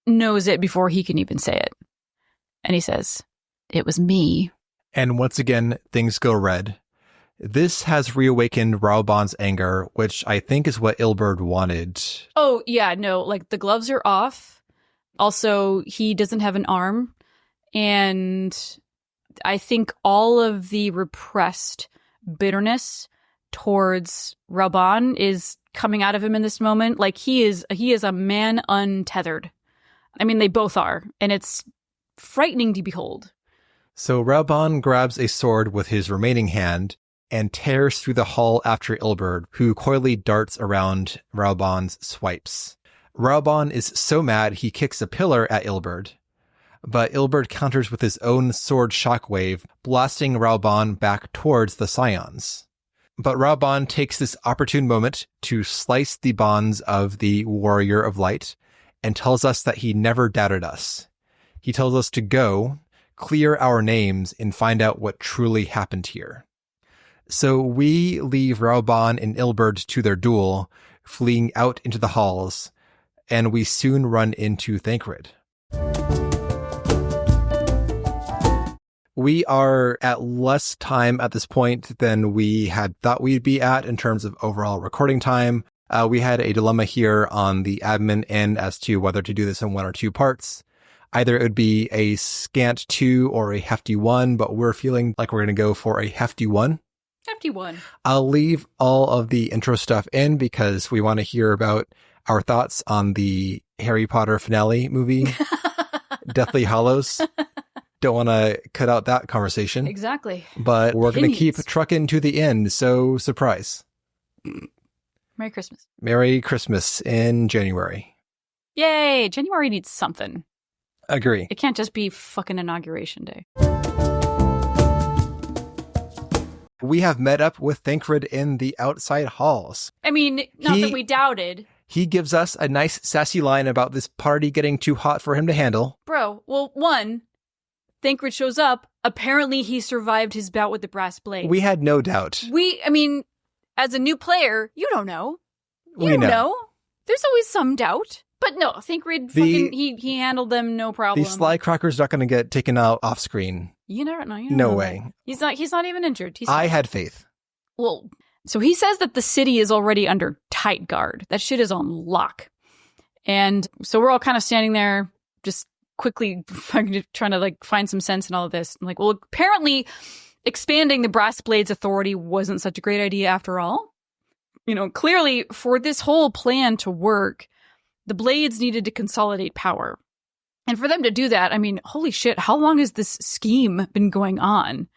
Speaker 2: knows it before he can even say it. And he says, it was me.
Speaker 3: And once again, things go red. This has reawakened Raubahn's anger, which I think is what Ilberd wanted.
Speaker 2: Oh, yeah, no, like the gloves are off. Also, he doesn't have an arm. And I think all of the repressed bitterness towards Raubahn is coming out of him in this moment. Like he is a man untethered. I mean, they both are. And it's frightening to behold.
Speaker 3: So Raubahn grabs a sword with his remaining hand and tears through the hall after Ilberd, who coyly darts around Raubahn's swipes. Raubahn is so mad he kicks a pillar at Ilberd, but Ilberd counters with his own sword shockwave, blasting Raubahn back towards the Scions. But Raubahn takes this opportune moment to slice the bonds of the Warrior of Light and tells us that he never doubted us. He tells us to go, clear our names, and find out what truly happened here. So we leave Raubahn and Ilberd to their duel, fleeing out into the halls, and we soon run into Thancred. We are at less time at this point than we had thought we'd be at in terms of overall recording time. We had a dilemma here on the admin end as to whether to do this in 1 or 2 parts. Either it would be a scant 2 or a hefty 1, but we're feeling like we're going to go for a hefty 1.
Speaker 2: Hefty 1.
Speaker 3: I'll leave all of the intro stuff in because we want to hear about our thoughts on the Harry Potter finale movie, Deathly Hallows. Don't want to cut out that conversation.
Speaker 2: Exactly.
Speaker 3: But we're going to keep trucking to the end, so surprise.
Speaker 2: Merry Christmas.
Speaker 3: Merry Christmas in January.
Speaker 2: Yay! January needs something.
Speaker 3: Agree.
Speaker 2: It can't just be fucking Inauguration Day.
Speaker 3: We have met up with Thancred in the outside halls.
Speaker 2: I mean, not that we doubted.
Speaker 3: He gives us a nice sassy line about this party getting too hot for him to handle.
Speaker 2: Bro, well, one, Thancred shows up. Apparently he survived his bout with the brass blade.
Speaker 3: We had no doubt.
Speaker 2: I mean, as a new player, you don't know. You
Speaker 3: We
Speaker 2: don't know. There's always some doubt. But no, Thancred he handled them no problem.
Speaker 3: The Sly Crocker's not going to get taken out off screen.
Speaker 2: You never know.
Speaker 3: No way.
Speaker 2: He's not even injured.
Speaker 3: I had faith.
Speaker 2: Well, so he says that the city is already under tight guard. That shit is on lock. And so we're all kind of standing there, just quickly trying to like find some sense in all of this. I'm like, well, apparently expanding the brass blade's authority wasn't such a great idea after all. You know, clearly for this whole plan to work, the blades needed to consolidate power. And for them to do that, I mean, holy shit, how long has this scheme been going on?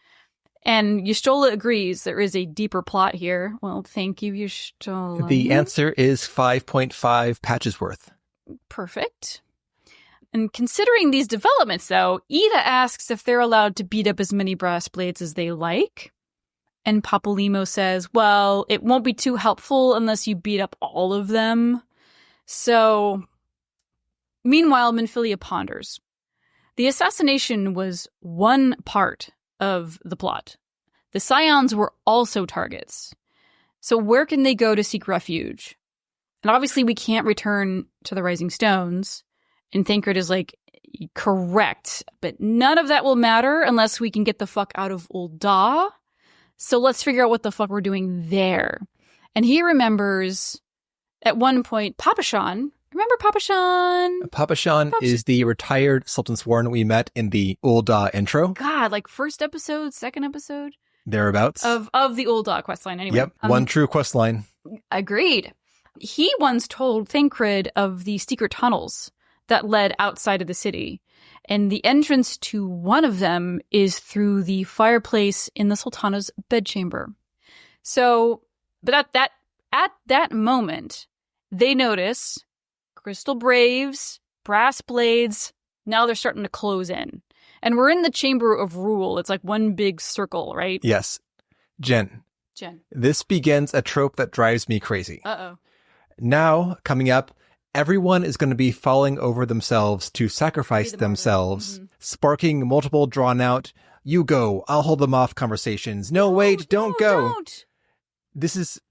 Speaker 2: And Y'shtola agrees there is a deeper plot here. Well, thank you, Y'shtola.
Speaker 3: The answer is 5.5 patches worth.
Speaker 2: Perfect. And considering these developments, though, Ida asks if they're allowed to beat up as many brass blades as they like. And Papalymo says, well, it won't be too helpful unless you beat up all of them. So, meanwhile, Minfilia ponders. The assassination was one part of the plot. The Scions were also targets. So where can they go to seek refuge? And obviously we can't return to the Rising Stones. And Thancred is like, correct. But none of that will matter unless we can get the fuck out of Ul'dah. So let's figure out what the fuck we're doing there. And he remembers at one point Papashan. Remember Papashan?
Speaker 3: Papashan is the retired Sultan Sworn we met in the Ul'dah intro.
Speaker 2: God, like first episode, second episode?
Speaker 3: Thereabouts.
Speaker 2: Of the Ul'dah questline, anyway.
Speaker 3: Yep, one true questline.
Speaker 2: Agreed. He once told Thancred of the secret tunnels that led outside of the city. And the entrance to one of them is through the fireplace in the Sultana's bedchamber. So, but at that moment, they notice crystal braves, brass blades. Now they're starting to close in. And we're in the Chamber of Rule. It's like one big circle, right?
Speaker 3: Yes. Jen. This begins a trope that drives me crazy.
Speaker 2: Uh-oh.
Speaker 3: Now, coming up, everyone is going to be falling over themselves to sacrifice themselves, sparking multiple drawn-out you go, I'll hold them off conversations. No, wait, don't go.
Speaker 1: Don't.
Speaker 3: This is,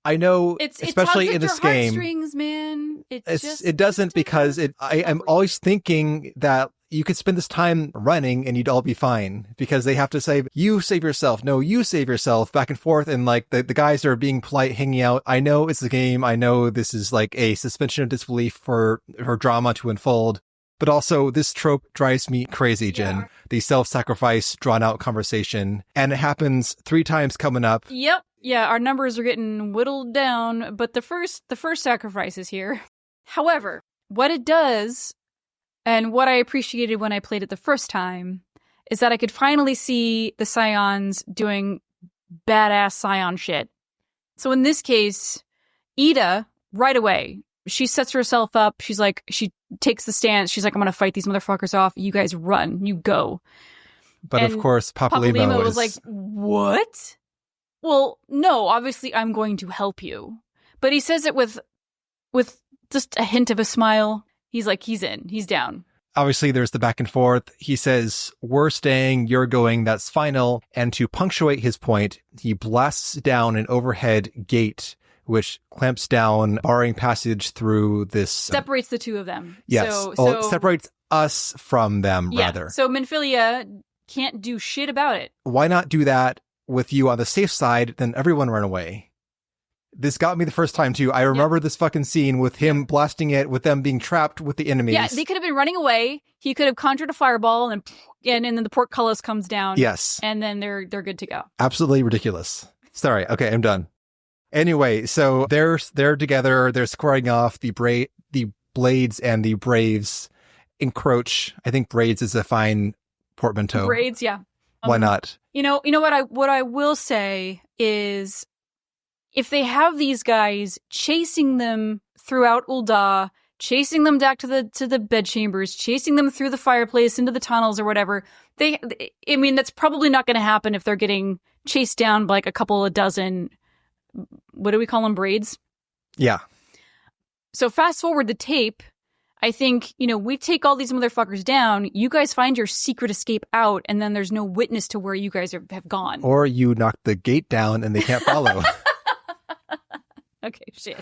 Speaker 3: I know, especially in this game,
Speaker 1: heartstrings, man.
Speaker 3: it doesn't, because I'm always thinking that you could spend this time running and you'd all be fine, because they have to say, you save yourself. No, you save yourself, back and forth. And like the guys are being polite, hanging out. I know it's a game. I know this is like a suspension of disbelief for drama to unfold. But also this trope drives me crazy, Jen. Yeah. The self-sacrifice, drawn out conversation. And it happens 3 times coming up.
Speaker 1: Yep. Yeah, our numbers are getting whittled down, but the first sacrifice is here. However, what it does, and what I appreciated when I played it the first time, is that I could finally see the Scions doing badass Scion shit. So in this case, Ida, right away, she sets herself up. She's like, she takes the stance. She's like, I'm going to fight these motherfuckers off. You guys run. You go.
Speaker 3: But and of course, Papalymo
Speaker 1: was like, what? Well, no, obviously I'm going to help you. But he says it with just a hint of a smile. He's like, he's in. He's down.
Speaker 3: Obviously, there's the back and forth. He says, we're staying, you're going, that's final. And to punctuate his point, he blasts down an overhead gate, which clamps down, barring passage through this.
Speaker 1: Separates the two of them.
Speaker 3: Yes. So separates us from them, rather.
Speaker 1: So Minfilia can't do shit about it.
Speaker 3: Why not do that with you on the safe side, then everyone run away? This got me the first time too. I remember this fucking scene with him blasting it, with them being trapped with the enemies.
Speaker 1: Yeah, they could have been running away. He could have conjured a fireball, and then the portcullis comes down.
Speaker 3: Yes,
Speaker 1: and then they're good to go.
Speaker 3: Absolutely ridiculous. Sorry. Okay, I'm done. Anyway, so they're together. They're squaring off. The Blades and the Braves encroach. I think Braids is a fine portmanteau.
Speaker 1: Braids, yeah.
Speaker 3: Why not?
Speaker 1: You know what I will say is, if they have these guys chasing them throughout Ul'dah, chasing them back to the bedchambers, chasing them through the fireplace into the tunnels or whatever, that's probably not going to happen if they're getting chased down by like a couple of dozen, what do we call them, braids?
Speaker 3: Yeah. So
Speaker 1: fast forward the tape, I think, we take all these motherfuckers down, you guys find your secret escape out, and then there's no witness to where you guys have gone.
Speaker 3: Or you knock the gate down and they can't follow.
Speaker 1: Okay, shit.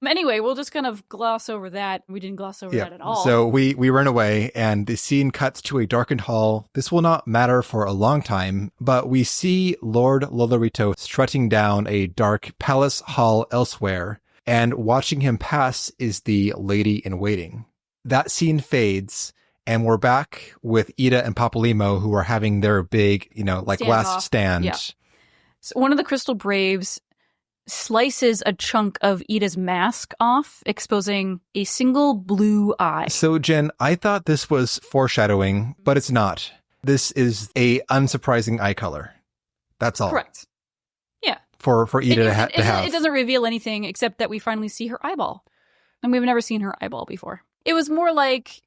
Speaker 1: Anyway, we'll just kind of gloss over that. We didn't gloss over that at all.
Speaker 3: So we run away, and the scene cuts to a darkened hall. This will not matter for a long time, but we see Lord Lolorito strutting down a dark palace hall elsewhere, and watching him pass is the lady in waiting. That scene fades, and we're back with Ida and Papalymo, who are having their big, last stand.
Speaker 1: Yeah. So one of the Crystal Braves slices a chunk of Ida's mask off, exposing a single blue eye.
Speaker 3: So, Jen, I thought this was foreshadowing, but it's not. This is a unsurprising eye color. That's all.
Speaker 1: Correct. Yeah.
Speaker 3: For Ida to have.
Speaker 1: It doesn't reveal anything except that we finally see her eyeball. And we've never seen her eyeball before. It was more like...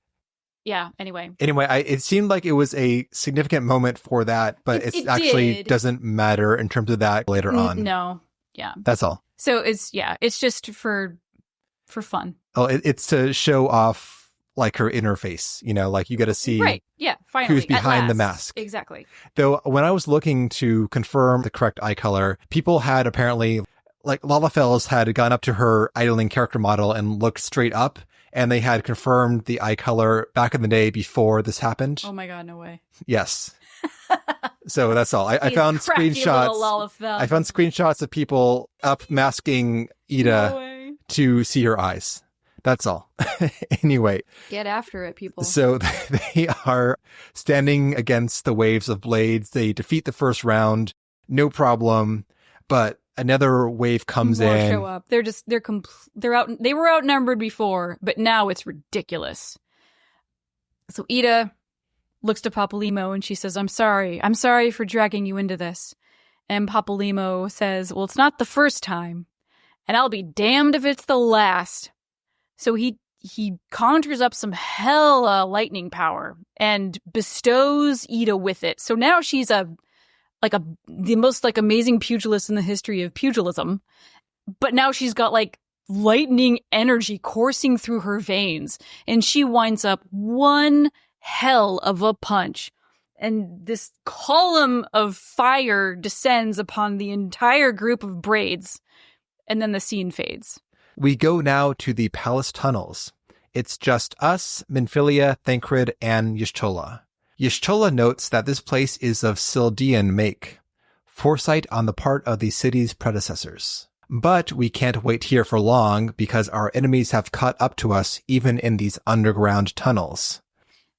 Speaker 1: Yeah, anyway.
Speaker 3: It seemed like it was a significant moment for that, but it actually doesn't matter in terms of that later on.
Speaker 1: No. Yeah.
Speaker 3: That's all.
Speaker 1: So it's just for fun.
Speaker 3: Oh, it's to show off like her inner face, like you got to see
Speaker 1: right. Yeah, finally.
Speaker 3: Who's behind the mask.
Speaker 1: Exactly.
Speaker 3: Though when I was looking to confirm the correct eye color, people had apparently, like Lalafels had gone up to her idling character model and looked straight up, and they had confirmed the eye color back in the day before this happened.
Speaker 1: Oh my God, no way.
Speaker 3: Yes. So that's all. I found screenshots. I found screenshots of people up masking Ida to see her eyes. That's all. Anyway.
Speaker 1: Get after it, people.
Speaker 3: So they are standing against the waves of blades. They defeat the first round. No problem. But another wave comes in.
Speaker 1: Show up. They're out. They were outnumbered before, but now it's ridiculous. So Ida looks to Papalymo and she says, I'm sorry for dragging you into this. And Papalymo says, well, it's not the first time, and I'll be damned if it's the last. So he conjures up some hella lightning power and bestows Ida with it. So now she's the most amazing pugilist in the history of pugilism. But now she's got lightning energy coursing through her veins, and she winds up one hell of a punch and this column of fire descends upon the entire group of braids, and then the scene fades.
Speaker 3: We go now to the palace tunnels. It's just us, Minfilia, Thancred, and Y'shtola. Y'shtola notes that this place is of Sildian make, foresight on the part of the city's predecessors. But we can't wait here for long because our enemies have caught up to us even in these underground tunnels.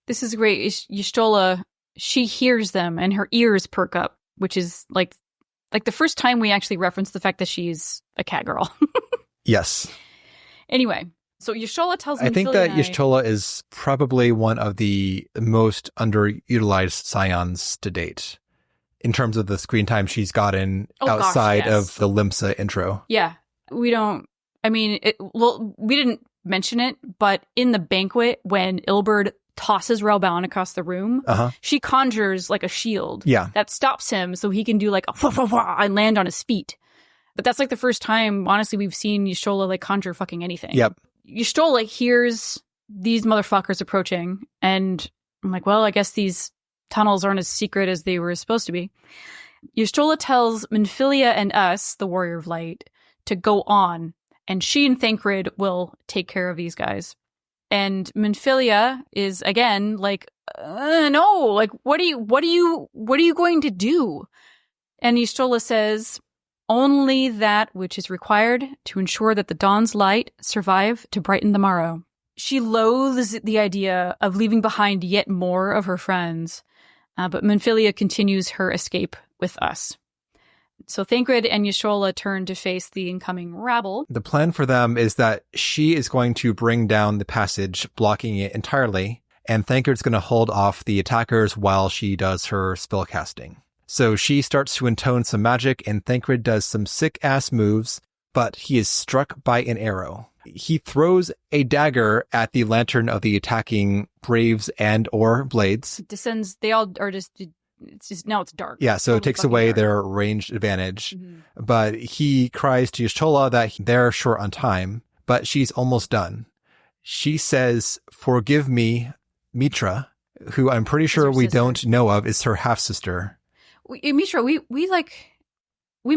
Speaker 1: This is great. Y'shtola, she hears them and her ears perk up, which is like the first time we actually reference the fact that she's a cat girl.
Speaker 3: Yes.
Speaker 1: Anyway, so Y'shtola tells me
Speaker 3: I think that Y'shtola is probably one of the most underutilized scions to date in terms of the screen time she's gotten outside of the Limsa intro.
Speaker 1: Yeah. We didn't mention it, but in the banquet, when Ilberd tosses Relbound across the room, she conjures like a shield that stops him so he can do like a and land on his feet. But that's like the first time, honestly, we've seen Y'shtola like conjure fucking anything.
Speaker 3: Yep.
Speaker 1: Y'shtola hears these motherfuckers approaching, and I'm like, well, I guess these tunnels aren't as secret as they were supposed to be. Y'shtola tells Minfilia and us, the Warrior of Light, to go on, and she and Thancred will take care of these guys. And Minfilia is again like, no, like what are you going to do? And Y'shtola says, only that which is required to ensure that the dawn's light survive to brighten the morrow. She loathes the idea of leaving behind yet more of her friends, but Minfilia continues her escape with us. So Thancred and Y'shtola turn to face the incoming rabble.
Speaker 3: The plan for them is that she is going to bring down the passage, blocking it entirely, and Thancred's going to hold off the attackers while she does her spellcasting. So she starts to intone some magic, and Thancred does some sick-ass moves, but he is struck by an arrow. He throws a dagger at the lantern of the attacking braves and or blades.
Speaker 1: It descends, they all are just, now it's dark.
Speaker 3: Yeah, so it takes away their ranged advantage. Mm-hmm. But he cries to Y'shtola that they're short on time, but she's almost done. She says, forgive me, Mitra, who I'm pretty sure we don't know of, is her half-sister.
Speaker 1: Mitra, we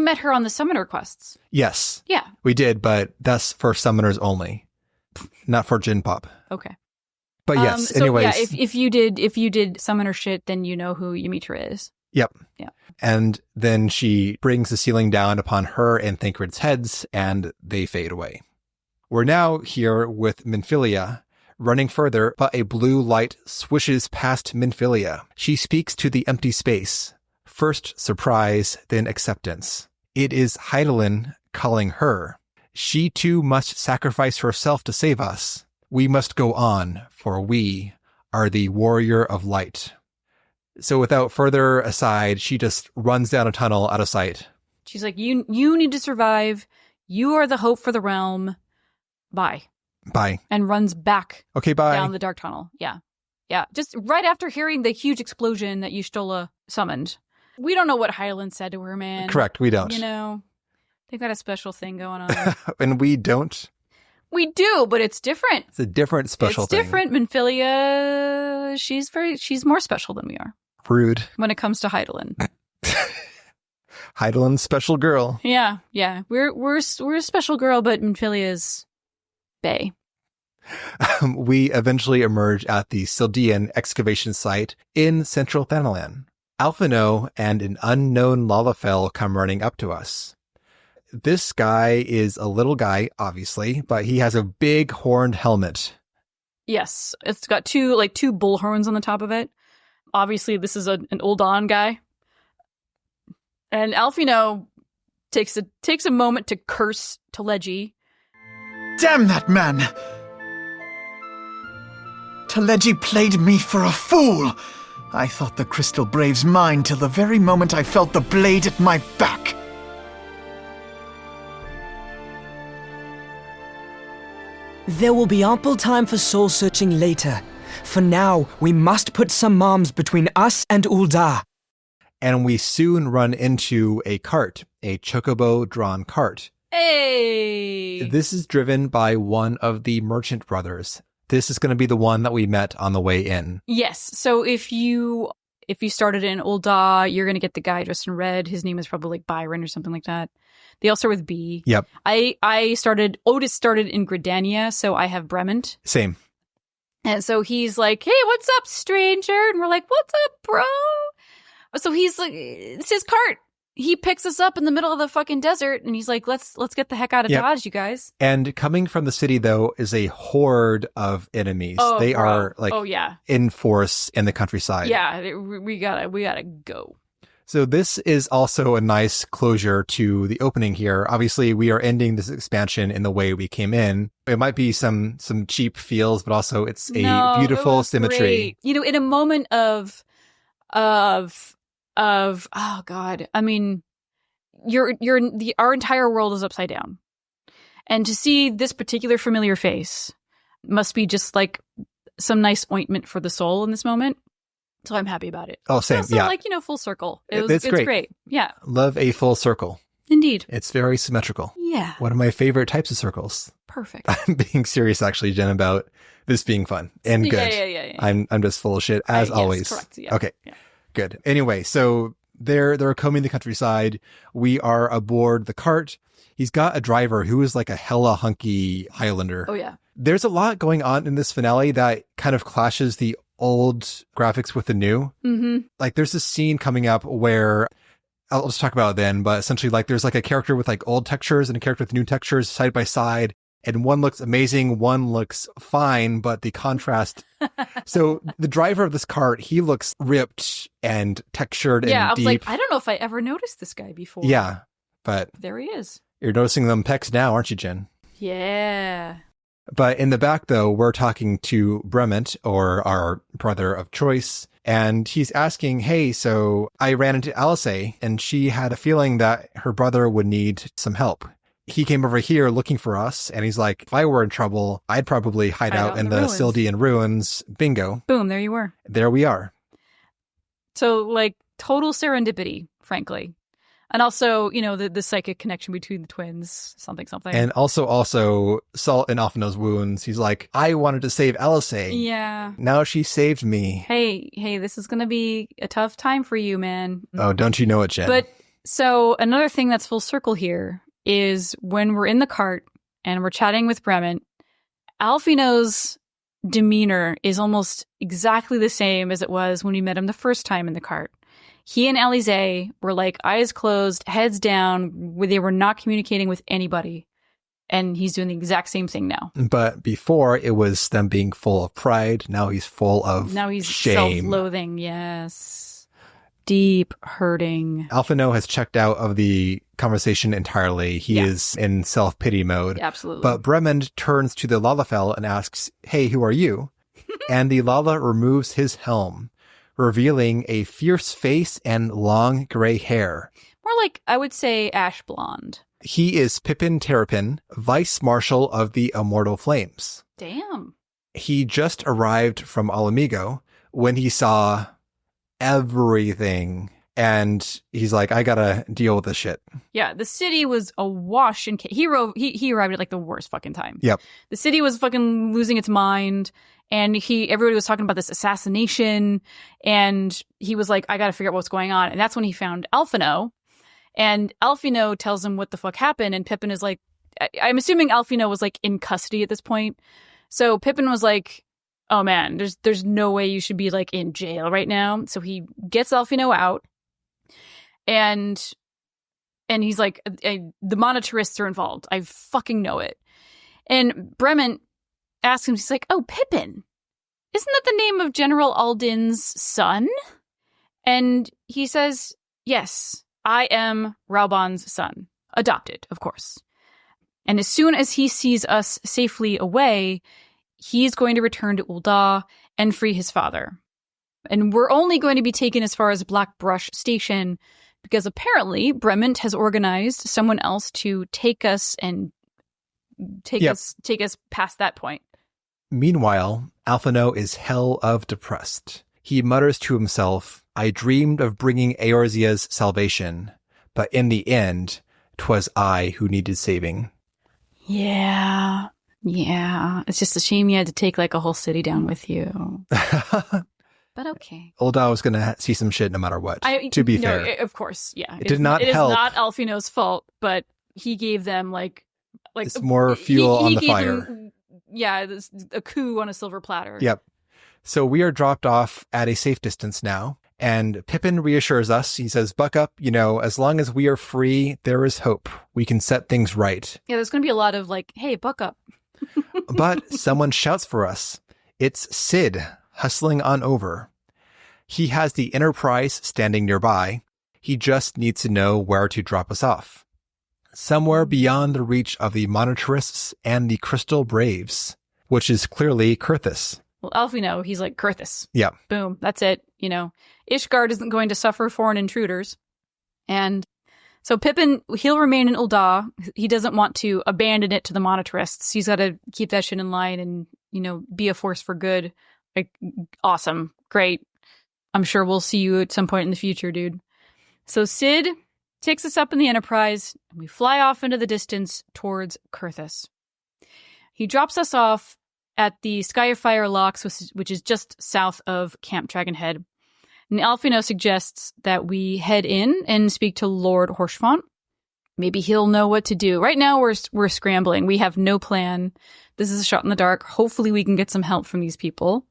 Speaker 1: met her on the summoner quests.
Speaker 3: Yes.
Speaker 1: Yeah.
Speaker 3: We did, but that's for summoners only, not for Jin Pop.
Speaker 1: Okay.
Speaker 3: But yes, anyways.
Speaker 1: Yeah, if you did summoner shit, then you know who Ymitra is.
Speaker 3: Yep.
Speaker 1: Yeah.
Speaker 3: And then she brings the ceiling down upon her and Thancred's heads, and they fade away. We're now here with Minfilia, running further, but a blue light swishes past Minfilia. She speaks to the empty space. First surprise, then acceptance. It is Hydaelyn calling her. She too must sacrifice herself to save us. We must go on, for we are the Warrior of Light. So without further aside, she just runs down a tunnel out of sight.
Speaker 1: She's like, you need to survive. You are the hope for the realm. Bye.
Speaker 3: Bye.
Speaker 1: And runs back
Speaker 3: bye.
Speaker 1: Down the dark tunnel. Yeah. Yeah. Just right after hearing the huge explosion that Y'shtola summoned. We don't know what Hydaelyn said to her, man.
Speaker 3: Correct, we don't.
Speaker 1: You know, they've got a special thing going on.
Speaker 3: And we don't?
Speaker 1: We do, but it's different.
Speaker 3: It's a different special thing.
Speaker 1: It's different. Minfilia, she's more special than we are.
Speaker 3: Rude.
Speaker 1: When it comes to Hydaelyn.
Speaker 3: Hydaelyn's special girl.
Speaker 1: Yeah. We're a special girl, but Minfilia is bae.
Speaker 3: We eventually emerge at the Sildian excavation site in central Thanalan. Alphino and an unknown Lalafell come running up to us. This guy is a little guy, obviously, but he has a big horned helmet.
Speaker 1: Yes, it's got two bull horns on the top of it. Obviously, this is an Uldan guy. And Alphino takes a moment to curse Teleji.
Speaker 4: Damn that man! Teleji played me for a fool! I thought the crystal brave's mine till the very moment I felt the blade at my back.
Speaker 8: There will be ample time for soul-searching later. For now, we must put some arms between us and Ul'dah.
Speaker 3: And we soon run into a cart, a chocobo-drawn cart.
Speaker 1: Hey!
Speaker 3: This is driven by one of the merchant brothers. This is going to be the one that we met on the way in.
Speaker 1: Yes. So if you
Speaker 2: if you started in Ul'dah, you're going to get the guy dressed in red. His name is probably like Byron or something like that. They all start with B.
Speaker 3: Yep.
Speaker 2: Otis started in Gridania, so I have Brement.
Speaker 3: Same.
Speaker 2: And so he's like, hey, what's up, stranger? And we're like, what's up, bro? So he's like, it's his cart. He picks us up in the middle of the fucking desert, and he's like, let's get the heck out of Dodge, you guys.
Speaker 3: And coming from the city, though, is a horde of enemies. They are like in force in the countryside.
Speaker 2: Yeah, we gotta go.
Speaker 3: So this is also a nice closure to the opening here. Obviously, we are ending this expansion in the way we came in. It might be some cheap feels, but also it's a beautiful symmetry.
Speaker 2: Great. You know, in a moment of oh god, I mean, our entire world is upside down, and to see this particular familiar face must be just like some nice ointment for the soul in this moment. So I'm happy about it.
Speaker 3: Oh, same.
Speaker 2: Also,
Speaker 3: yeah,
Speaker 2: like, you know, full circle.
Speaker 3: It's
Speaker 2: great. Yeah,
Speaker 3: love a full circle.
Speaker 2: Indeed,
Speaker 3: it's very symmetrical.
Speaker 2: Yeah,
Speaker 3: one of my favorite types of circles.
Speaker 2: Perfect.
Speaker 3: I'm being serious, actually, Jen, about this being fun and good.
Speaker 2: Yeah.
Speaker 3: I'm just full of shit as always.
Speaker 2: Correct. Yeah.
Speaker 3: Okay. Yeah. Good. Anyway, so they're combing the countryside. We are aboard the cart. He's got a driver who is like a hella hunky Highlander.
Speaker 2: Oh yeah.
Speaker 3: There's a lot going on in this finale that kind of clashes the old graphics with the new.
Speaker 2: Mm-hmm.
Speaker 3: Like there's this scene coming up where I'll just talk about it then, but essentially like there's like a character with like old textures and a character with new textures side by side. And one looks amazing, one looks fine, but the contrast. So the driver of this cart, he looks ripped and textured and deep.
Speaker 2: Yeah, I was like, I don't know if I ever noticed this guy before.
Speaker 3: Yeah, but
Speaker 2: there he is.
Speaker 3: You're noticing them pecs now, aren't you, Jen?
Speaker 2: Yeah.
Speaker 3: But in the back, though, we're talking to Brement, or our brother of choice, and he's asking, hey, so I ran into Alice, and she had a feeling that her brother would need some help. He came over here looking for us, and he's like, if I were in trouble, I'd probably hide out in the Sildian ruins. Bingo.
Speaker 2: Boom, there you were.
Speaker 3: There we are.
Speaker 2: So, like, total serendipity, frankly. And also, you know, the psychic connection between the twins, something.
Speaker 3: And also salt in Alphinaud's wounds. He's like, I wanted to save Alice.
Speaker 2: Yeah.
Speaker 3: Now she saved me.
Speaker 2: Hey, this is going to be a tough time for you, man.
Speaker 3: Oh, don't you know it, Jen?
Speaker 2: But, so, another thing that's full circle here is when we're in the cart and we're chatting with Brement, Alphinaud's demeanor is almost exactly the same as it was when we met him the first time in the cart. He and Alize were like eyes closed, heads down, where they were not communicating with anybody. And he's doing the exact same thing now.
Speaker 3: But before, it was them being full of pride. Now he's full of
Speaker 2: Now he's
Speaker 3: shame.
Speaker 2: Self-loathing, yes. Deep hurting.
Speaker 3: Alphinaud has checked out of the conversation entirely. He is in self-pity mode.
Speaker 2: Absolutely.
Speaker 3: But Bremond turns to the Lalafell and asks, hey, who are you? And the Lala removes his helm, revealing a fierce face and long gray hair.
Speaker 2: More like, I would say, ash blonde.
Speaker 3: He is Pippin Terrapin, Vice Marshal of the Immortal Flames.
Speaker 2: Damn.
Speaker 3: He just arrived from Alamigo when he saw everything. And he's like, I gotta deal with this shit.
Speaker 2: Yeah, the city was awash in he arrived at like the worst fucking time.
Speaker 3: Yep.
Speaker 2: The city was fucking losing its mind, and everybody was talking about this assassination, and he was like, I gotta figure out what's going on. And that's when he found Alphinaud, and Alphinaud tells him what the fuck happened, and Pippin is like, I'm assuming Alphinaud was like in custody at this point. So Pippin was like, oh man, there's no way you should be like in jail right now. So he gets Alphinaud out. And he's like, the monetarists are involved. I fucking know it. And Brement asks him, he's like, oh, Pippin, isn't that the name of General Aldin's son? And he says, yes, I am Raubon's son. Adopted, of course. And as soon as he sees us safely away, he's going to return to Ul'dah and free his father. And we're only going to be taken as far as Black Brush Station, because apparently Brement has organized someone else to take us and take us past that point.
Speaker 3: Meanwhile, Alphinaud is hell of depressed. He mutters to himself, I dreamed of bringing Eorzea's salvation, but in the end, 'twas I who needed saving.
Speaker 2: Yeah. It's just a shame you had to take like a whole city down with you. But but okay.
Speaker 3: Ulda was going to see some shit no matter what, to be fair.
Speaker 2: Of course, yeah.
Speaker 3: It did not help.
Speaker 2: It is not Alfino's fault, but he gave them, like
Speaker 3: it's more fuel on the fire.
Speaker 2: Them, a coup on a silver platter.
Speaker 3: Yep. So we are dropped off at a safe distance now, and Pippin reassures us. He says, buck up, as long as we are free, there is hope. We can set things right.
Speaker 2: Yeah, there's going to be a lot of like, hey, buck up.
Speaker 3: But someone shouts for us. It's Sid, hustling on over. He has the Enterprise standing nearby. He just needs to know where to drop us off. Somewhere beyond the reach of the Monitorists and the Crystal Braves, which is clearly Kurthus.
Speaker 2: Well, Alfino, he's like, Kurthus.
Speaker 3: Yeah.
Speaker 2: Boom. That's it. Ishgard isn't going to suffer foreign intruders. And so Pippin, he'll remain in Ulda. He doesn't want to abandon it to the Monitorists. He's got to keep that shit in line and, be a force for good. Like, awesome. Great. I'm sure we'll see you at some point in the future, dude. So Sid takes us up in the Enterprise, and we fly off into the distance towards Kurthus. He drops us off at the Sky of Fire Locks, which is just south of Camp Dragonhead. And Alfino suggests that we head in and speak to Lord Horshfont. Maybe he'll know what to do. Right now, we're scrambling. We have no plan. This is a shot in the dark. Hopefully, we can get some help from these people.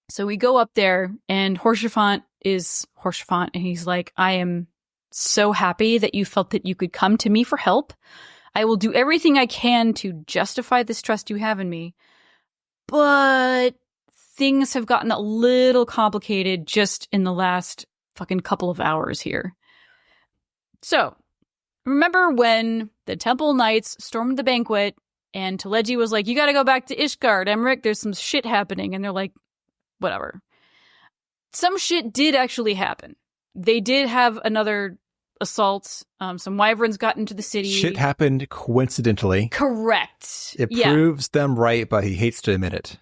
Speaker 2: So we go up there, and Horshfont is Horshfont, and he's like, I am so happy that you felt that you could come to me for help. I will do everything I can to justify this trust you have in me. But things have gotten a little complicated just in the last fucking couple of hours here. So, remember when the Temple Knights stormed the banquet and Teleji was like, you gotta go back to Ishgard, Emmerich, there's some shit happening. And they're like, whatever. Some shit did actually happen. They did have another assault. Some wyverns got into the city.
Speaker 3: Shit happened coincidentally.
Speaker 2: Correct.
Speaker 3: It proves them right, but he hates to admit it.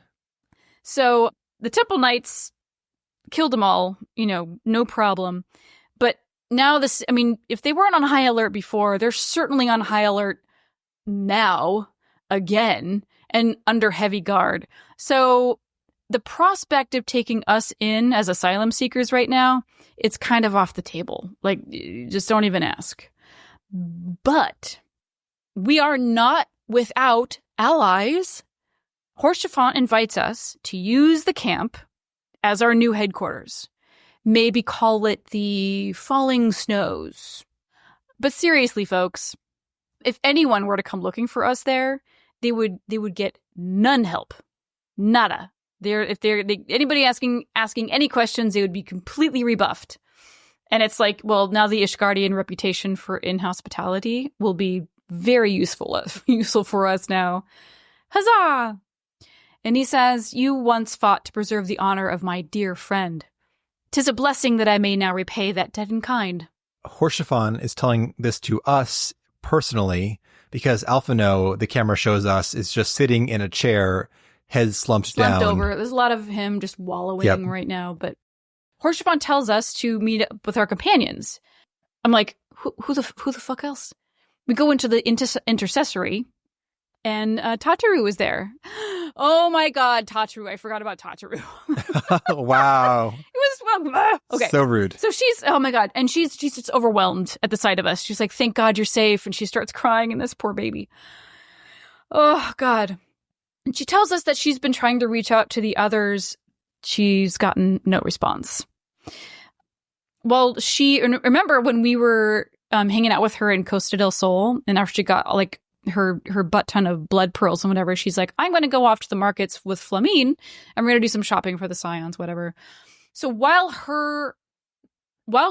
Speaker 2: So the Temple Knights killed them all, no problem. But now if they weren't on high alert before, they're certainly on high alert now again and under heavy guard. So the prospect of taking us in as asylum seekers right now, it's kind of off the table. Like, just don't even ask. But we are not without allies. Horshfont invites us to use the camp as our new headquarters. Maybe call it the Falling Snows. But seriously, folks, if anyone were to come looking for us there, they would get none help. Nada. Anybody asking any questions, they would be completely rebuffed. And it's like, well, now the Ishgardian reputation for inhospitality will be very useful for us now. Huzzah! And he says, you once fought to preserve the honor of my dear friend. 'Tis a blessing that I may now repay that debt in kind.
Speaker 3: Horshfont is telling this to us personally because Alfino, the camera shows us, is just sitting in a chair, head slumped down.
Speaker 2: Over. There's a lot of him just wallowing right now. But Horshfont tells us to meet up with our companions. I'm like, who the fuck else? We go into the intercessory, and Tataru is there. Oh my god, Tataru! I forgot about Tataru.
Speaker 3: Wow.
Speaker 2: It was okay.
Speaker 3: So rude.
Speaker 2: So oh my god, and she's just overwhelmed at the sight of us. She's like, "Thank God you're safe," and she starts crying. And this poor baby. Oh god. And she tells us that she's been trying to reach out to the others. She's gotten no response. Well, remember when we were hanging out with her in Costa del Sol, and after she got like her butt ton of blood pearls and whatever, she's like, I'm going to go off to the markets with Flamine. I'm going to do some shopping for the Scions, whatever. So while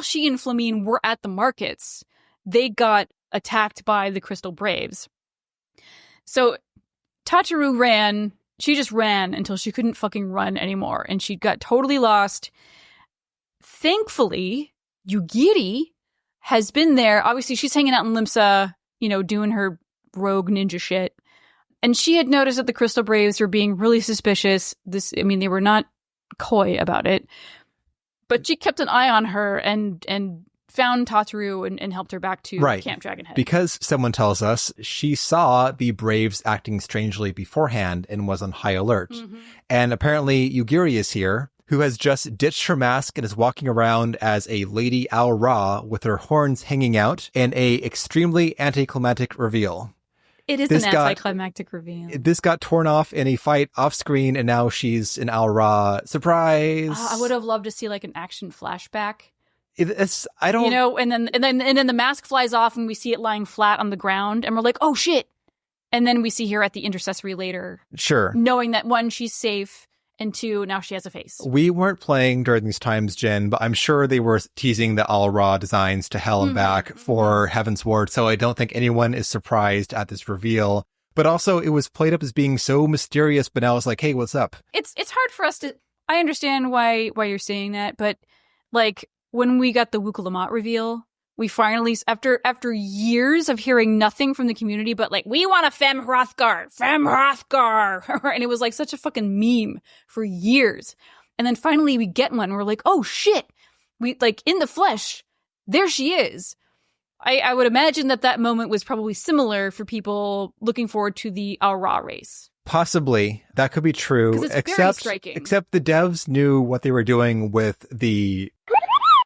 Speaker 2: she and Flamine were at the markets, they got attacked by the Crystal Braves. So Tataru ran. She just ran until she couldn't fucking run anymore, and she got totally lost. Thankfully, Yugiri has been there. Obviously, she's hanging out in Limsa, doing her rogue ninja shit. And she had noticed that the Crystal Braves were being really suspicious. They were not coy about it. But she kept an eye on her and found Tataru and helped her back to Camp Dragonhead.
Speaker 3: Because someone tells us she saw the Braves acting strangely beforehand and was on high alert. Mm-hmm. And apparently Yugiri is here, who has just ditched her mask and is walking around as a Lady Al-Ra with her horns hanging out, and a extremely anticlimactic reveal.
Speaker 1: It is an anticlimactic reveal.
Speaker 3: This got torn off in a fight off screen, and now she's an Al-Ra. Surprise!
Speaker 1: I would have loved to see like an action flashback.
Speaker 3: I don't,
Speaker 1: and then the mask flies off, and we see it lying flat on the ground, and we're like, oh shit! And then we see her at the intercessory later,
Speaker 3: sure,
Speaker 1: knowing that 1, she's safe, and 2, now she has a face.
Speaker 3: We weren't playing during these times, Jen, but I'm sure they were teasing the Al-Ra designs to hell and back for Heaven's Ward, so I don't think anyone is surprised at this reveal. But also, it was played up as being so mysterious, but now it's like, hey, what's up?
Speaker 1: It's hard for us to... I understand why you're saying that, but like, when we got the Wukalamat reveal, we finally, after years of hearing nothing from the community, but like, we want a Femme Hrothgar, and it was like such a fucking meme for years. And then finally we get one, and we're like, oh shit, we like in the flesh, there she is. I would imagine that moment was probably similar for people looking forward to the Al-Ra race.
Speaker 3: Possibly. That could be true.
Speaker 1: It's very striking.
Speaker 3: Except the devs knew what they were doing with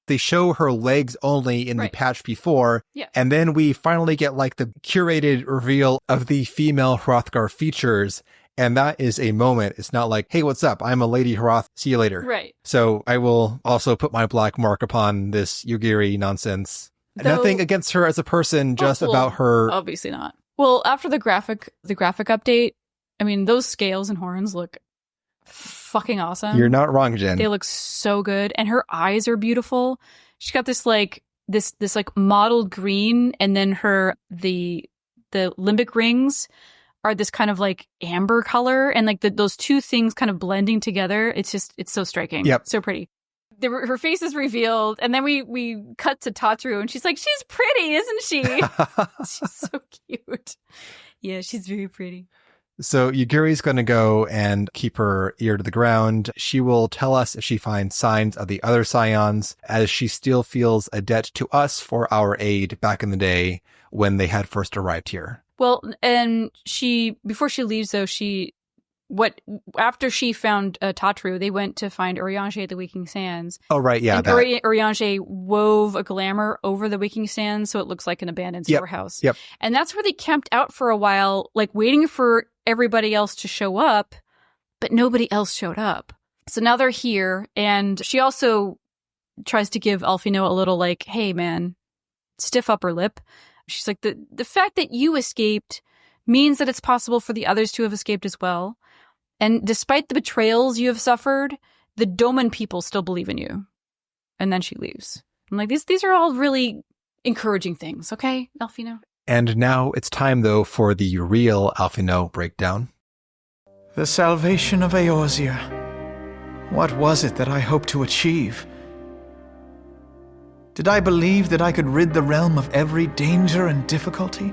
Speaker 3: they show her legs only in the patch before, and then we finally get like the curated reveal of the female Hrothgar features, and that is a moment. It's not like, hey, what's up? I'm a Lady Hroth. See you later.
Speaker 1: Right.
Speaker 3: So I will also put my black mark upon this Yugiri nonsense. Nothing against her as a person, just about her.
Speaker 1: Obviously not. Well, after the graphic update, I mean, those scales and horns look fucking awesome.
Speaker 3: You're not wrong, Jen.
Speaker 1: They look so good, and her eyes are beautiful. She's got this like this like mottled green, and then the limbic rings are this kind of like amber color, and like those two things kind of blending together. It's so striking.
Speaker 3: Yep.
Speaker 1: So pretty. Her face is revealed, and then we cut to Tatru, and she's like, she's pretty, isn't she? She's so cute. Yeah, she's very pretty.
Speaker 3: So Yugiri's going to go and keep her ear to the ground. She will tell us if she finds signs of the other Scions, as she still feels a debt to us for our aid back in the day when they had first arrived here.
Speaker 1: Well, and before she leaves, though, after she found Tatru, they went to find Urianger at the Waking Sands.
Speaker 3: Oh, right, yeah.
Speaker 1: And Urianger wove a glamour over the Waking Sands, so it looks like an abandoned storehouse.
Speaker 3: Yep.
Speaker 1: And that's where they camped out for a while, like waiting for everybody else to show up, but nobody else showed up. So now they're here, and she also tries to give Alphino a little like, hey, man, stiff upper lip. She's like, the fact that you escaped means that it's possible for the others to have escaped as well. And despite the betrayals you have suffered, the Doman people still believe in you. And then she leaves. I'm like, these are all really encouraging things, okay, Alphino?
Speaker 3: And now it's time, though, for the real Alphino breakdown.
Speaker 4: The salvation of Eorzea. What was it that I hoped to achieve? Did I believe that I could rid the realm of every danger and difficulty?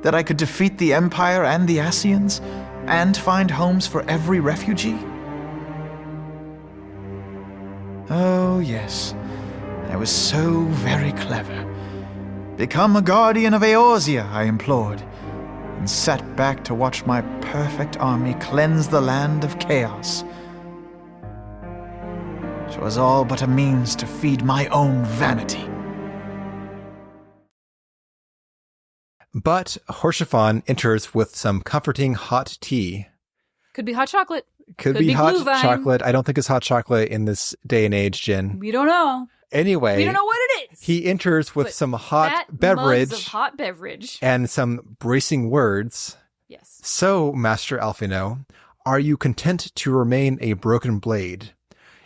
Speaker 4: That I could defeat the Empire and the Ascians, and find homes for every refugee? Oh, yes. I was so very clever. Become a guardian of Eorzea, I implored, and sat back to watch my perfect army cleanse the land of chaos. It was all but a means to feed my own vanity.
Speaker 3: But Horshaphon enters with some comforting hot tea.
Speaker 1: Could be hot chocolate.
Speaker 3: Could be hot chocolate. I don't think it's hot chocolate in this day and age, Jen.
Speaker 1: We don't know.
Speaker 3: Anyway,
Speaker 1: we don't know what it is.
Speaker 3: He enters with some hot beverage.
Speaker 1: Mugs of hot beverage.
Speaker 3: And some bracing words.
Speaker 1: Yes.
Speaker 3: So, Master Alphino, are you content to remain a broken blade?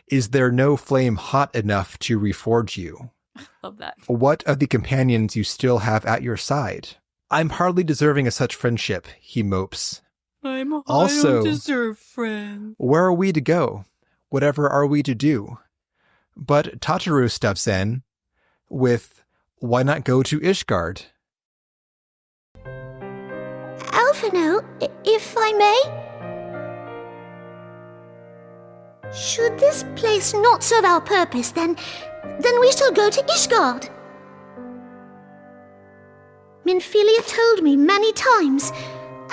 Speaker 3: Is there no flame hot enough to reforge you?
Speaker 1: Love that.
Speaker 3: What of the companions you still have at your side? I'm hardly deserving of such friendship, he mopes.
Speaker 1: I
Speaker 3: Also,
Speaker 1: don't deserve friends.
Speaker 3: Where are we to go? Whatever are we to do? But Tataru steps in with, why not go to Ishgard?
Speaker 5: Alphino, if I may? Should this place not serve our purpose, then we shall go to Ishgard. Minfilia told me many times,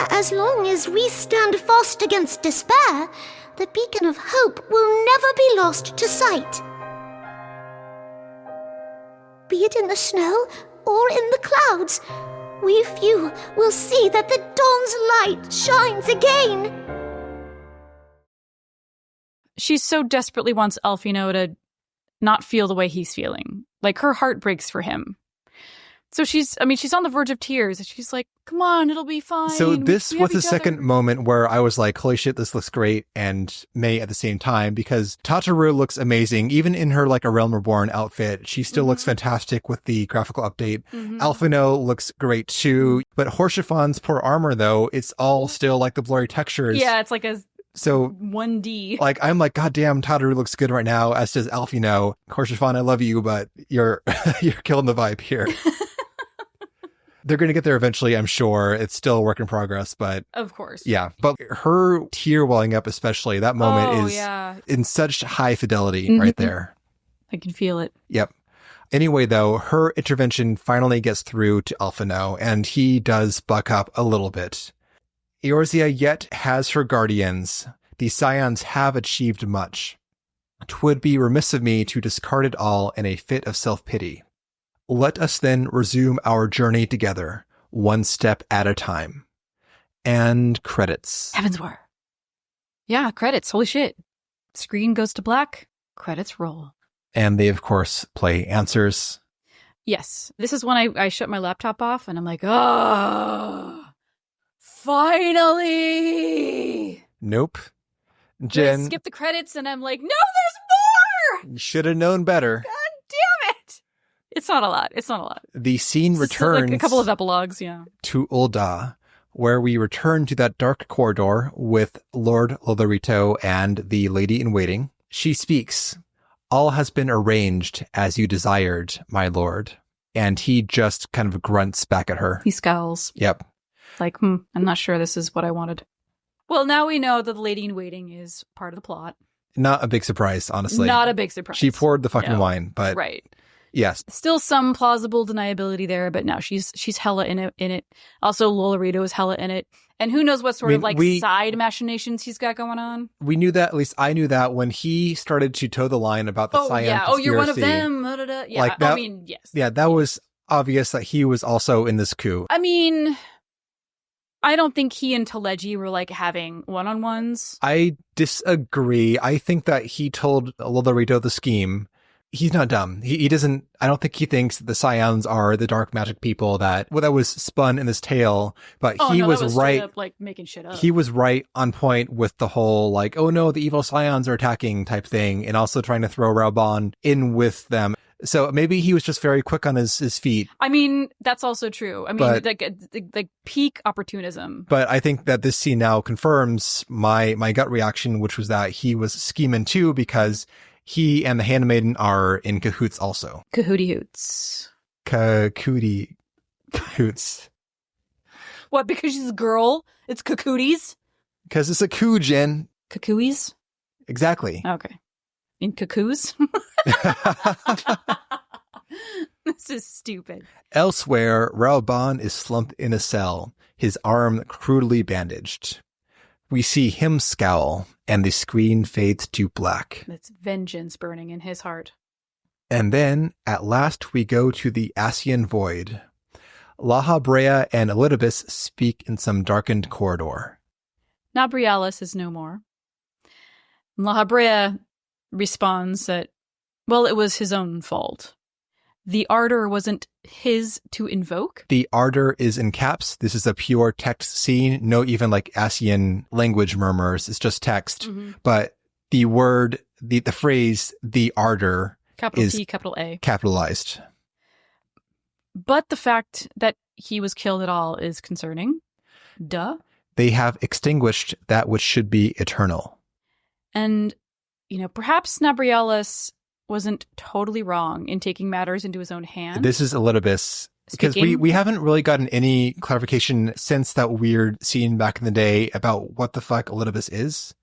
Speaker 5: as long as we stand fast against despair, the beacon of hope will never be lost to sight. Be it in the snow or in the clouds, we few will see that the dawn's light shines again.
Speaker 1: She so desperately wants Alfino to not feel the way he's feeling. Like, her heart breaks for him. So she's on the verge of tears. And she's like, come on, it'll be fine.
Speaker 3: So this
Speaker 1: We
Speaker 3: was
Speaker 1: have
Speaker 3: the
Speaker 1: each
Speaker 3: second
Speaker 1: other.
Speaker 3: moment where I was like, holy shit, this looks great. And May at the same time, because Tataru looks amazing. Even in her like A Realm Reborn outfit, she still looks fantastic with the graphical update. Alphino looks great too. But Horschifon's poor armor though, it's all still like the blurry textures.
Speaker 1: Yeah, it's like a
Speaker 3: So
Speaker 1: 1D.
Speaker 3: like, I'm like, God damn, Tataru looks good right now, as does Alphino. Horschiphon, I love you, but you're killing the vibe here. They're going to get there eventually, I'm sure. It's still a work in progress, but
Speaker 1: Of course.
Speaker 3: yeah. But her tear welling up, especially, that moment is
Speaker 1: yeah.
Speaker 3: in such high fidelity right there.
Speaker 1: I can feel it.
Speaker 3: Yep. Anyway, though, her intervention finally gets through to Alphino, and he does buck up a little bit. Eorzea yet has her guardians. The Scions have achieved much. 'Twould be remiss of me to discard it all in a fit of self-pity. Let us then resume our journey together, one step at a time. And credits.
Speaker 1: Heavens were. Yeah, credits. Holy shit. Screen goes to black. Credits roll.
Speaker 3: And they, of course, play answers.
Speaker 1: Yes. This is when I shut my laptop off and I'm like, oh, finally.
Speaker 3: Nope.
Speaker 1: Then I
Speaker 3: Jen,
Speaker 1: skip the credits and I'm like, no, there's more.
Speaker 3: you should have known better.
Speaker 1: God damn it. It's not a lot.
Speaker 3: The scene
Speaker 1: It's just
Speaker 3: returns
Speaker 1: like a couple of epilogues, yeah.
Speaker 3: to Ul'dah, where we return to that dark corridor with Lord Lotharito and the Lady in Waiting. She speaks. All has been arranged as you desired, my lord. And he just kind of grunts back at her.
Speaker 1: He scowls.
Speaker 3: Yep.
Speaker 1: Like, I'm not sure this is what I wanted. Well, now we know that the Lady in Waiting is part of the plot.
Speaker 3: Not a big surprise, honestly.
Speaker 1: Not a big surprise.
Speaker 3: She poured the fucking
Speaker 1: No.
Speaker 3: wine, but
Speaker 1: Right.
Speaker 3: yes.
Speaker 1: Still some plausible deniability there, but no, she's hella in it. Also, Lotharito is hella in it. And who knows what sort of like side machinations he's got going on.
Speaker 3: We knew that, at least I knew that when he started to toe the line about the Scion
Speaker 1: yeah. Oh, you're one of
Speaker 3: conspiracy.
Speaker 1: them. Da-da-da. Yeah.
Speaker 3: Like that,
Speaker 1: I mean, yes.
Speaker 3: Yeah, that was obvious that he was also in this coup.
Speaker 1: I mean, I don't think he and Teleji were like having one-on-ones.
Speaker 3: I disagree. I think that he told Lotharito the scheme. He's not dumb. He doesn't, I don't think he thinks that the Scions are the dark magic people that was spun in this tale, but he
Speaker 1: that
Speaker 3: was
Speaker 1: straight
Speaker 3: right.
Speaker 1: up, like making shit up.
Speaker 3: He was right on point with the whole like, oh no, the evil Scions are attacking type thing, and also trying to throw Raubon in with them. So maybe he was just very quick on his feet.
Speaker 1: I mean, that's also true. I mean,
Speaker 3: But-
Speaker 1: like peak opportunism.
Speaker 3: But I think that this scene now confirms my gut reaction, which was that he was scheming too, because he and the Handmaiden are in cahoots also.
Speaker 1: Cahooty hoots.
Speaker 3: Cahooty hoots.
Speaker 1: What, because she's a girl? It's cacooties?
Speaker 3: Because it's a coup, Jen.
Speaker 1: Cacooies?
Speaker 3: Exactly.
Speaker 1: Okay. In cuckoos? This is stupid.
Speaker 3: Elsewhere, Raubon is slumped in a cell, his arm crudely bandaged. We see him scowl, and the screen fades to black.
Speaker 1: That's vengeance burning in his heart.
Speaker 3: And then, at last, we go to the Asian Void. La Habrea and Elidibus speak in some darkened corridor.
Speaker 1: Nabrialis is no more. La Habrea responds that, well, it was his own fault. The ardor wasn't his to invoke.
Speaker 3: The ardor is in caps. This is a pure text scene. No even like Asian language murmurs. It's just text.
Speaker 1: Mm-hmm.
Speaker 3: But the word, the phrase, the ardor
Speaker 1: Capital
Speaker 3: is
Speaker 1: T, capital A.
Speaker 3: capitalized.
Speaker 1: But the fact that he was killed at all is concerning. Duh.
Speaker 3: They have extinguished that which should be eternal.
Speaker 1: And, perhaps Nabrialis wasn't totally wrong in taking matters into his own hands.
Speaker 3: This is Elidibus. Because
Speaker 1: Speaking.
Speaker 3: we haven't really gotten any clarification since that weird scene back in the day about what the fuck Elidibus is.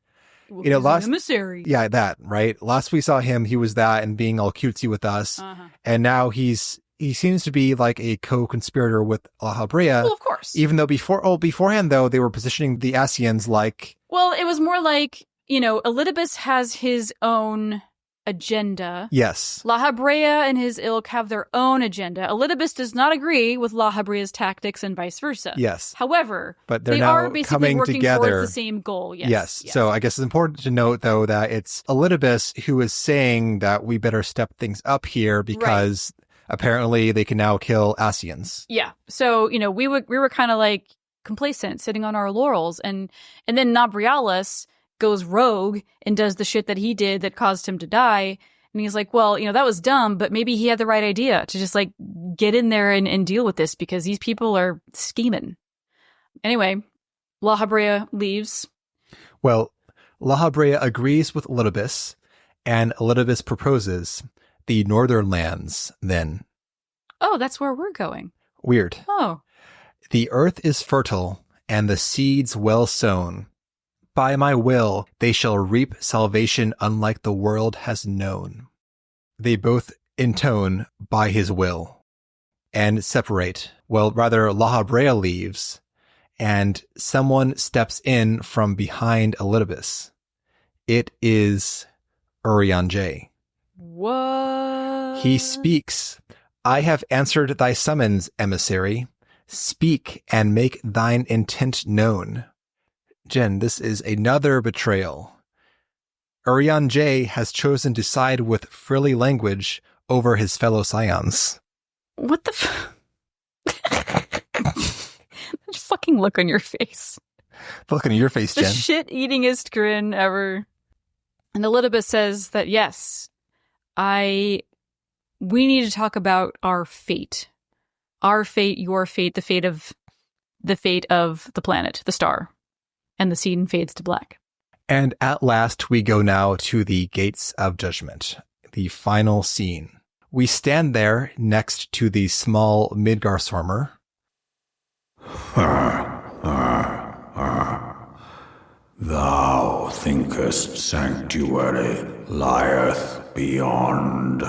Speaker 1: Well,
Speaker 3: he's
Speaker 1: an emissary.
Speaker 3: Yeah, that, right? Last we saw him, he was that and being all cutesy with us.
Speaker 1: Uh-huh.
Speaker 3: And now he seems to be like a co-conspirator with La Habrea.
Speaker 1: Well, of course.
Speaker 3: Even though beforehand, though, they were positioning the Asians like...
Speaker 1: Well, it was more like,
Speaker 2: Elidibus has his own agenda.
Speaker 3: Yes.
Speaker 2: La Habrea and his ilk have their own agenda. Elidibus does not agree with La Habrea's tactics and vice versa.
Speaker 3: Yes.
Speaker 2: However,
Speaker 3: but they
Speaker 2: are
Speaker 3: now
Speaker 2: basically
Speaker 3: coming
Speaker 2: working
Speaker 3: together
Speaker 2: towards the same goal.
Speaker 3: Yes. So I guess it's important to note, though, that it's Elidibus who is saying that we better step things up here because apparently they can now kill Asians.
Speaker 2: Yeah. So, we were kind of like complacent, sitting on our laurels, and then Nabrialis goes rogue and does the shit that he did that caused him to die. And he's like, well, that was dumb, but maybe he had the right idea to just like get in there and deal with this because these people are scheming. Anyway, La Habrea leaves.
Speaker 3: Well, La Habrea agrees with Elidibus, and Elidibus proposes the Northern Lands then.
Speaker 2: Oh, that's where we're going.
Speaker 3: Weird.
Speaker 2: Oh.
Speaker 3: The earth is fertile, and the seeds well sown. By my will, they shall reap salvation unlike the world has known. They both intone by his will and separate. Well, rather, La Habrea leaves, and someone steps in from behind Elidibus. It is Urianger.
Speaker 2: What?
Speaker 3: He speaks. I have answered thy summons, emissary. Speak and make thine intent known. Jen, this is another betrayal. Urianger has chosen to side with frilly language over his fellow scions.
Speaker 2: What the Just fucking look on your face.
Speaker 3: The look on your face,
Speaker 2: The
Speaker 3: Jen.
Speaker 2: shit-eatingest grin ever. And Elidibus says that, yes, we need to talk about our fate. Our fate, your fate, the fate of the planet, the star. And the scene fades to black.
Speaker 3: And at last, we go now to the Gates of Judgment, the final scene. We stand there next to the small Midgar Swarmer.
Speaker 7: Thou thinkest sanctuary lieth beyond.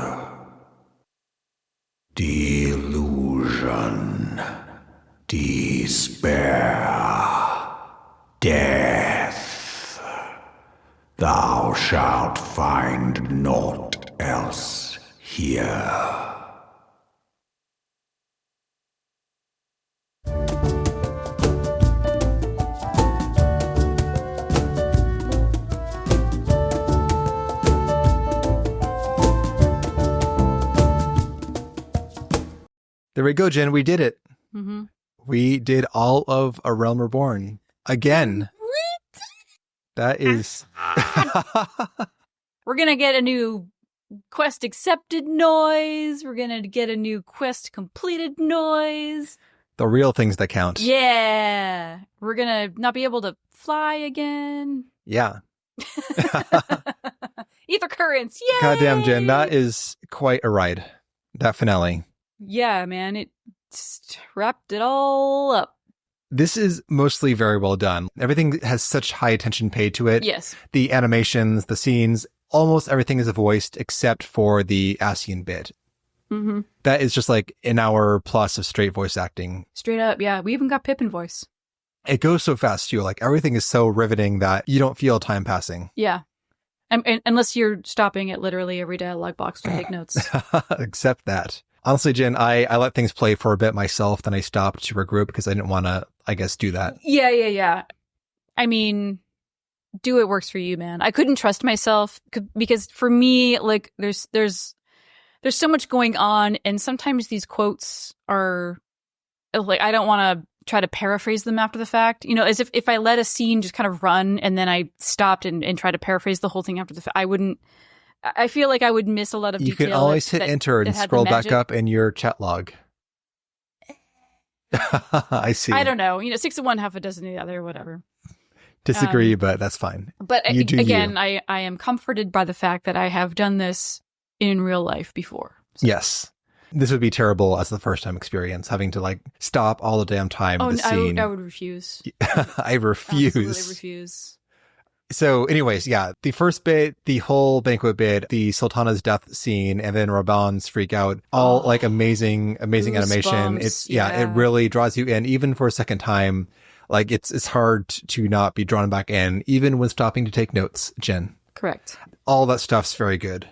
Speaker 7: Delusion, despair, death. Thou shalt find naught else here.
Speaker 3: There we go, Jen. We did it.
Speaker 2: Mm-hmm.
Speaker 3: We did all of A Realm Reborn. Again. That is...
Speaker 2: We're going to get a new quest accepted noise. We're going to get a new quest completed noise.
Speaker 3: The real things that count.
Speaker 2: Yeah. We're going to not be able to fly again.
Speaker 3: Yeah.
Speaker 2: Ether currents. Yay!
Speaker 3: Goddamn, Jen. That is quite a ride. That finale.
Speaker 2: Yeah, man. It just wrapped it all up.
Speaker 3: This is mostly very well done. Everything has such high attention paid to it.
Speaker 2: Yes.
Speaker 3: The animations, the scenes, almost everything is voiced except for the Asian bit.
Speaker 2: Mm-hmm.
Speaker 3: That is just like an hour plus of straight voice acting.
Speaker 2: Straight up, yeah. We even got Pippin voice.
Speaker 3: It goes so fast, too. Like, everything is so riveting that you don't feel time passing.
Speaker 2: Yeah. And unless you're stopping at literally every dialogue box to take notes.
Speaker 3: Except that. Honestly, Jen, I let things play for a bit myself, then I stopped to regroup because I didn't want to, I guess, do that.
Speaker 2: Yeah. I mean, do what works for you, man. I couldn't trust myself because for me, like, there's so much going on, and sometimes these quotes are like, I don't want to try to paraphrase them after the fact. You know, as if I let a scene just kind of run and then I stopped and tried to paraphrase the whole thing after the fact, I feel like I would miss a lot of detail.
Speaker 3: You can always hit enter and scroll back up in your chat log. I see.
Speaker 2: I don't know. 6 of one, half a dozen of the other, whatever.
Speaker 3: Disagree, but that's fine.
Speaker 2: But again, I am comforted by the fact that I have done this in real life before.
Speaker 3: So. Yes. This would be terrible as the first time experience, having to like stop all the damn time the scene.
Speaker 2: I would refuse.
Speaker 3: I refuse.
Speaker 2: Absolutely refuse.
Speaker 3: So anyways, yeah, the first bit, the whole banquet bit, the Sultana's death scene, and then Raban's freak out, all like amazing animation. It's, it really draws you in, even for a second time. Like it's hard to not be drawn back in, even when stopping to take notes, Jen.
Speaker 2: Correct.
Speaker 3: All that stuff's very good.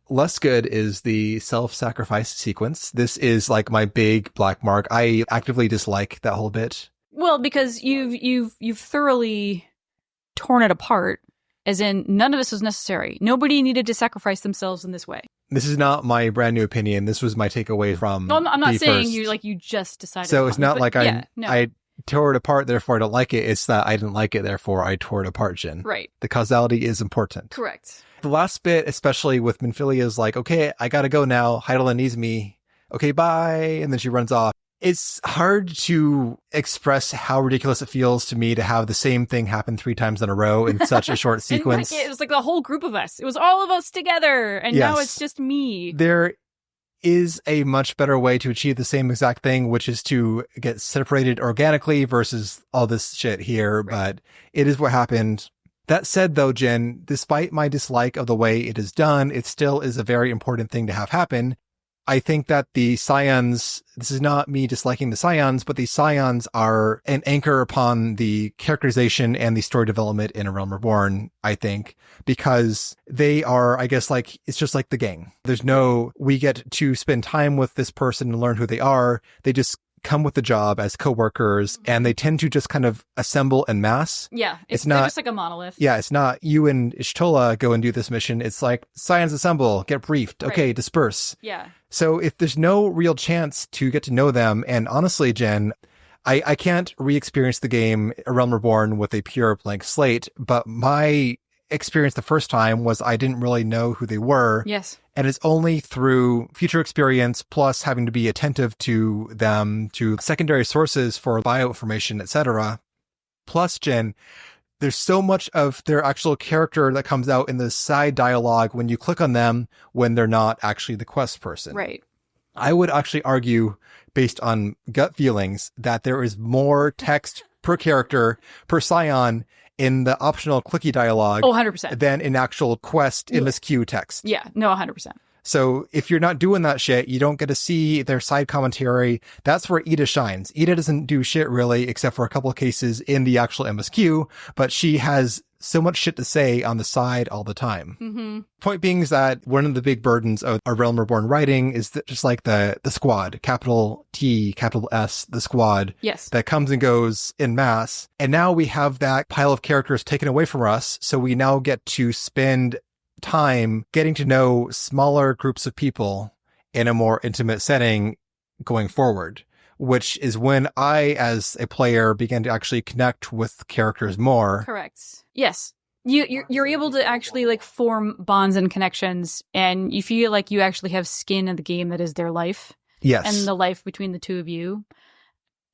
Speaker 3: Less good is the self-sacrifice sequence. This is like my big black mark. I actively dislike that whole bit.
Speaker 2: Well, because you've thoroughly torn it apart, as in none of this was necessary. Nobody needed to sacrifice themselves in this way.
Speaker 3: This is not my brand new opinion. This was my takeaway from
Speaker 2: No, I'm not
Speaker 3: the
Speaker 2: saying
Speaker 3: first.
Speaker 2: you just decided.
Speaker 3: So it's not
Speaker 2: but
Speaker 3: like
Speaker 2: yeah, no.
Speaker 3: I tore it apart, therefore I don't like it. It's that I didn't like it, therefore I tore it apart, Jen.
Speaker 2: Right.
Speaker 3: The causality is important.
Speaker 2: Correct.
Speaker 3: The last bit, especially with Minfilia's like, okay, I gotta go now. Hydaelyn needs me. Okay, bye. And then she runs off. It's hard to express how ridiculous it feels to me to have the same thing happen 3 times in a row in such a short sequence.
Speaker 2: It was like the whole group of us. It was all of us together. And now
Speaker 3: Yes.
Speaker 2: it's just me.
Speaker 3: There is a much better way to achieve the same exact thing, which is to get separated organically versus all this shit here.
Speaker 2: Right.
Speaker 3: But it is what happened. That said, though, Jen, despite my dislike of the way it is done, it still is a very important thing to have happen. I think that the Scions, this is not me disliking the Scions, but the Scions are an anchor upon the characterization and the story development in A Realm Reborn, I think, because they are, I guess, like, it's just like the gang. There's no, we get to spend time with this person and learn who they are. They just come with the job as coworkers, and they tend to just kind of assemble en masse.
Speaker 2: Yeah.
Speaker 3: It's
Speaker 2: They're
Speaker 3: not-
Speaker 2: just like a monolith.
Speaker 3: Yeah, it's not you and Ishtola go and do this mission. It's like Scions assemble, get briefed.
Speaker 2: Right.
Speaker 3: Okay, disperse.
Speaker 2: Yeah.
Speaker 3: So if there's no real chance to get to know them, and honestly, Jen, I can't re-experience the game A Realm Reborn with a pure blank slate, but my experience the first time was I didn't really know who they were.
Speaker 2: Yes.
Speaker 3: And it's only through future experience plus having to be attentive to them, to secondary sources for bio information, etc. Plus, Jen, there's so much of their actual character that comes out in the side dialogue when you click on them when they're not actually the quest person.
Speaker 2: Right.
Speaker 3: I would actually argue, based on gut feelings, that there is more text per character, per Scion, in the optional clicky dialogue
Speaker 2: Oh, 100%.
Speaker 3: than in actual quest MSQ text.
Speaker 2: Yeah. No, 100%.
Speaker 3: So if you're not doing that shit, you don't get to see their side commentary. That's where Ida shines. Ida doesn't do shit really, except for a couple of cases in the actual MSQ, but she has so much shit to say on the side all the time.
Speaker 2: Mm-hmm.
Speaker 3: Point being is that one of the big burdens of A Realm Reborn writing is that just like the squad, capital T, capital S, the squad
Speaker 2: Yes.
Speaker 3: that comes and goes in mass. And now we have that pile of characters taken away from us. So we now get to spend time getting to know smaller groups of people in a more intimate setting going forward, which is when I, as a player, began to actually connect with characters more.
Speaker 2: Correct. Yes. You're able to actually like form bonds and connections, and you feel like you actually have skin in the game that is their life
Speaker 3: Yes.
Speaker 2: and the life between the two of you.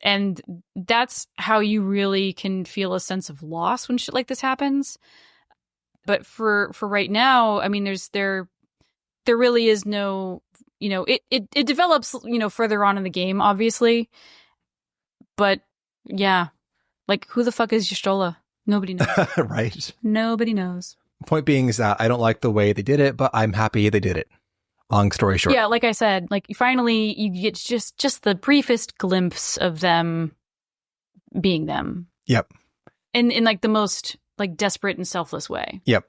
Speaker 2: And that's how you really can feel a sense of loss when shit like this happens. But for right now, I mean, there really is no, it develops, further on in the game, obviously. But yeah, like who the fuck is Y'shtola? Nobody knows.
Speaker 3: Right.
Speaker 2: Nobody knows.
Speaker 3: Point being is that I don't like the way they did it, but I'm happy they did it. Long story short.
Speaker 2: Yeah, like I said, like finally you get just the briefest glimpse of them being them.
Speaker 3: Yep.
Speaker 2: In like the most like desperate and selfless way.
Speaker 3: Yep.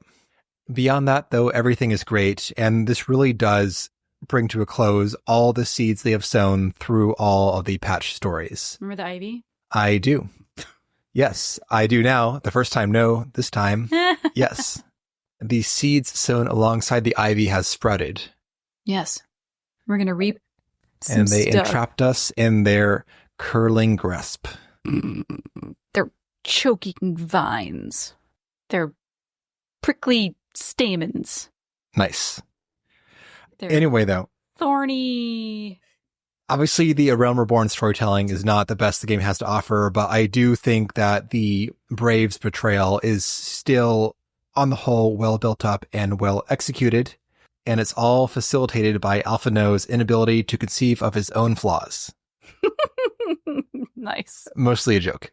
Speaker 3: Beyond that, though, everything is great. And this really does bring to a close all the seeds they have sown through all of the patch stories.
Speaker 2: Remember the ivy?
Speaker 3: I do. Yes, I do now. The first time, no. This time, yes. The seeds sown alongside the ivy has sprouted.
Speaker 2: Yes. We're going to reap some
Speaker 3: And they
Speaker 2: stuff.
Speaker 3: entrapped us in their curling grasp.
Speaker 2: They're choking vines. They're prickly stamens.
Speaker 3: Nice.
Speaker 2: They're
Speaker 3: Anyway, though,
Speaker 2: thorny.
Speaker 3: obviously the A Realm Reborn storytelling is not the best the game has to offer, but I do think that the Braves betrayal is still, on the whole, well built up and well executed. And it's all facilitated by Alpha No's inability to conceive of his own flaws.
Speaker 2: Nice.
Speaker 3: Mostly a joke.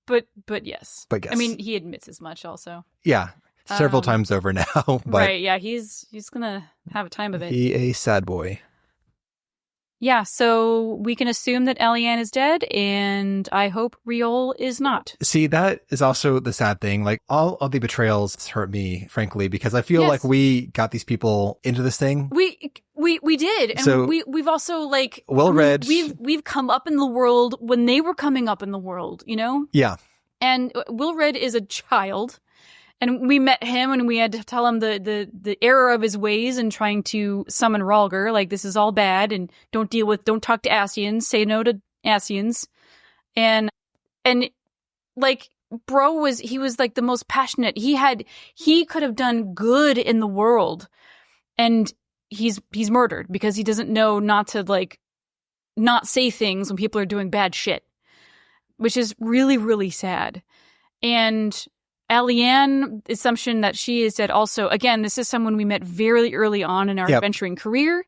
Speaker 2: But yes.
Speaker 3: But yes.
Speaker 2: I mean, he admits as much also.
Speaker 3: Yeah. Several
Speaker 2: Um,
Speaker 3: times over now. But
Speaker 2: right, yeah, he's gonna have a time of it.
Speaker 3: he a sad boy.
Speaker 2: yeah, so we can assume that Eliane is dead, and I hope Riol is not.
Speaker 3: See, that is also the sad thing. Like, all of the betrayals hurt me, frankly, because I feel like we got these people into this thing.
Speaker 2: We did, and
Speaker 3: So,
Speaker 2: we've also like
Speaker 3: well read.
Speaker 2: We've come up in the world when they were coming up in the world, you know.
Speaker 3: Yeah.
Speaker 2: And Wilred is a child, and we met him, and we had to tell him the error of his ways in trying to summon Ralger. Like, this is all bad, and don't talk to Ascians, say no to Ascians, and like bro was like the most passionate. He could have done good in the world, and he's murdered because he doesn't know not to like not say things when people are doing bad shit, which is really, really sad. And Eliane, assumption that she is dead also. Again, this is someone we met very early on in our adventuring career.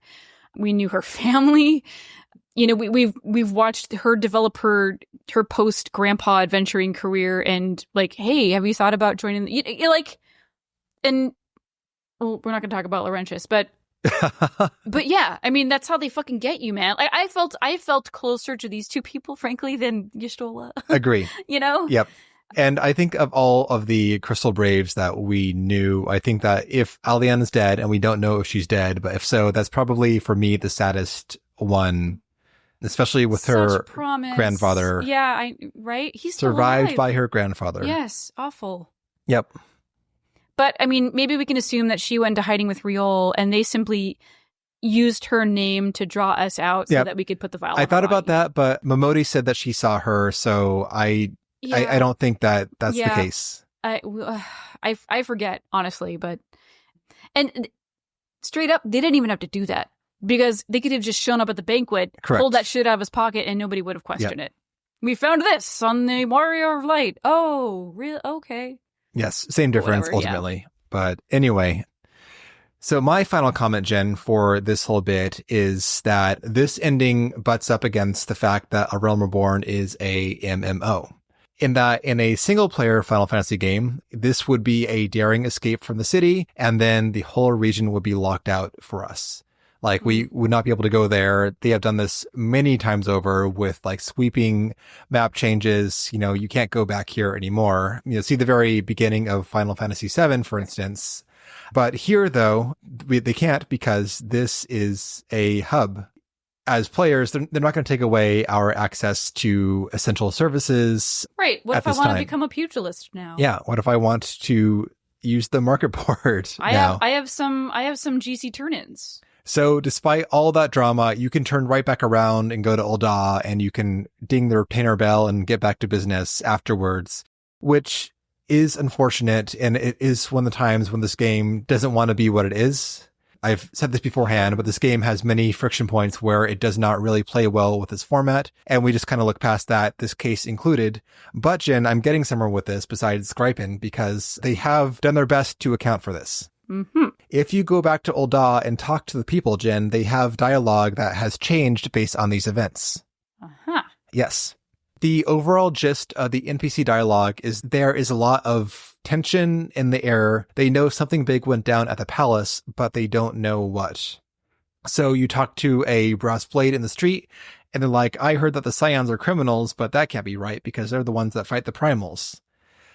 Speaker 2: We knew her family. You know, we've watched her develop her post grandpa adventuring career, and like, hey, have you thought about joining? Like, and well, we're not going to talk about Laurentius, but yeah, I mean, that's how they fucking get you, man. Like, I felt closer to these two people, frankly, than Y'shtola.
Speaker 3: Agree.
Speaker 2: You know?
Speaker 3: Yep. And I think of all of the Crystal Braves that we knew, I think that if Eliane is dead, and we don't know if she's dead, but if so, that's probably for me the saddest one, especially with her grandfather.
Speaker 2: Yeah, right? He's still
Speaker 3: survived
Speaker 2: alive.
Speaker 3: By her grandfather.
Speaker 2: Yes, awful.
Speaker 3: Yep.
Speaker 2: But I mean, maybe we can assume that she went into hiding with Riol, and they simply used her name to draw us out so that we could put the vial.
Speaker 3: I thought about that, but Momodi said that she saw her, so I don't think that that's the case.
Speaker 2: I forget, honestly, but and straight up, they didn't even have to do that, because they could have just shown up at the banquet, pulled that shit out of his pocket, and nobody would have questioned it. We found this on the Warrior of Light. Oh, really? Okay.
Speaker 3: Yes, same difference ultimately. Yeah. But anyway, so my final comment, Jen, for this whole bit is that this ending butts up against the fact that A Realm Reborn is a MMO. In that, in a single-player Final Fantasy game, this would be a daring escape from the city, and then the whole region would be locked out for us. Like, we would not be able to go there. They have done this many times over with like sweeping map changes. You know, you can't go back here anymore. You know, see the very beginning of Final Fantasy VII, for instance. But here, though, they can't, because this is a hub. As players, they're not going to take away our access to essential services.
Speaker 2: Right. What if I want to become a pugilist now?
Speaker 3: Yeah. What if I want to use the market board now?
Speaker 2: I have some GC turn-ins.
Speaker 3: So despite all that drama, you can turn right back around and go to Ul'dah, and you can ding the retainer bell and get back to business afterwards, which is unfortunate. And it is one of the times when this game doesn't want to be what it is. I've said this beforehand, but this game has many friction points where it does not really play well with this format. And we just kind of look past that, this case included. But Jen, I'm getting somewhere with this besides griping, because they have done their best to account for this.
Speaker 2: Mm-hmm.
Speaker 3: If you go back to Ul'dah and talk to the people, Jen, they have dialogue that has changed based on these events.
Speaker 2: Uh-huh.
Speaker 3: Yes. The overall gist of the NPC dialogue is there is a lot of tension in the air. They know something big went down at the palace, but they don't know what. So you talk to a brass blade in the street, and they're like, I heard that the Scions are criminals, but that can't be right because they're the ones that fight the primals.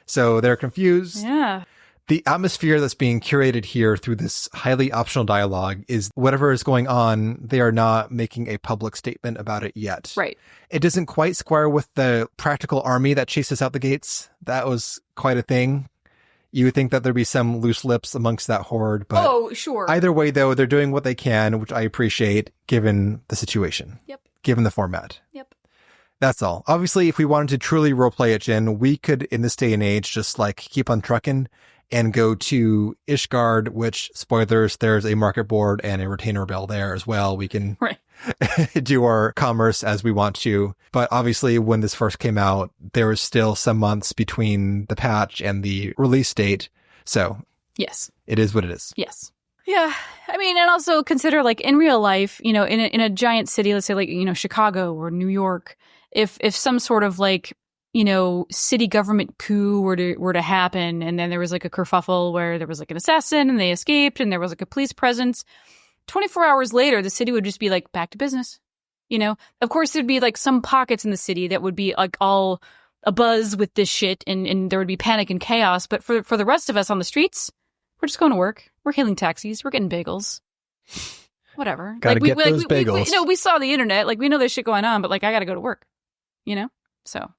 Speaker 3: So they're confused.
Speaker 2: Yeah.
Speaker 3: The atmosphere that's being curated here through this highly optional dialogue is whatever is going on, they are not making a public statement about it yet.
Speaker 2: Right.
Speaker 3: It doesn't quite square with the practical army that chases out the gates. That was quite a thing. You would think that there'd be some loose lips amongst that horde, but
Speaker 2: oh, sure.
Speaker 3: Either way, though, they're doing what they can, which I appreciate given the situation.
Speaker 2: Yep.
Speaker 3: Given the format.
Speaker 2: Yep.
Speaker 3: That's all. Obviously, if we wanted to truly roleplay it, Jen, we could, in this day and age, just like keep on trucking and go to Ishgard, which, spoilers, there's a market board and a retainer bell there as well. We can do our commerce as we want to. But obviously, when this first came out, there was still some months between the patch and the release date. So
Speaker 2: yes,
Speaker 3: it is what it is.
Speaker 2: Yes. Yeah. I mean, and also consider, like, in real life, you know, in a giant city, let's say like, you know, Chicago or New York, if some sort of like, you know, city government coup were to happen, and then there was like a kerfuffle where there was like an assassin and they escaped and there was like a police presence, 24 hours later, the city would just be like, back to business. You know, of course, there'd be like some pockets in the city that would be like all abuzz with this shit, and there would be panic and chaos. But for the rest of us on the streets, we're just going to work. We're hailing taxis. We're getting bagels. Whatever.
Speaker 3: Gotta get those bagels.
Speaker 2: We saw the internet. Like, we know there's shit going on, but like, I got to go to work. You know? So.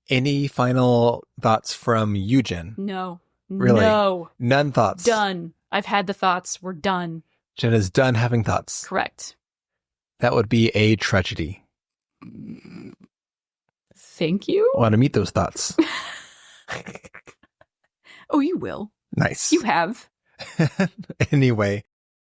Speaker 3: Any final thoughts from you, Jen?
Speaker 2: No.
Speaker 3: Really?
Speaker 2: No.
Speaker 3: None thoughts?
Speaker 2: Done. I've had the thoughts. We're done.
Speaker 3: Jen is done having thoughts.
Speaker 2: Correct.
Speaker 3: That would be a tragedy.
Speaker 2: Thank you.
Speaker 3: I want to meet those thoughts.
Speaker 2: Oh, you will.
Speaker 3: Nice.
Speaker 2: You have.
Speaker 3: Anyway.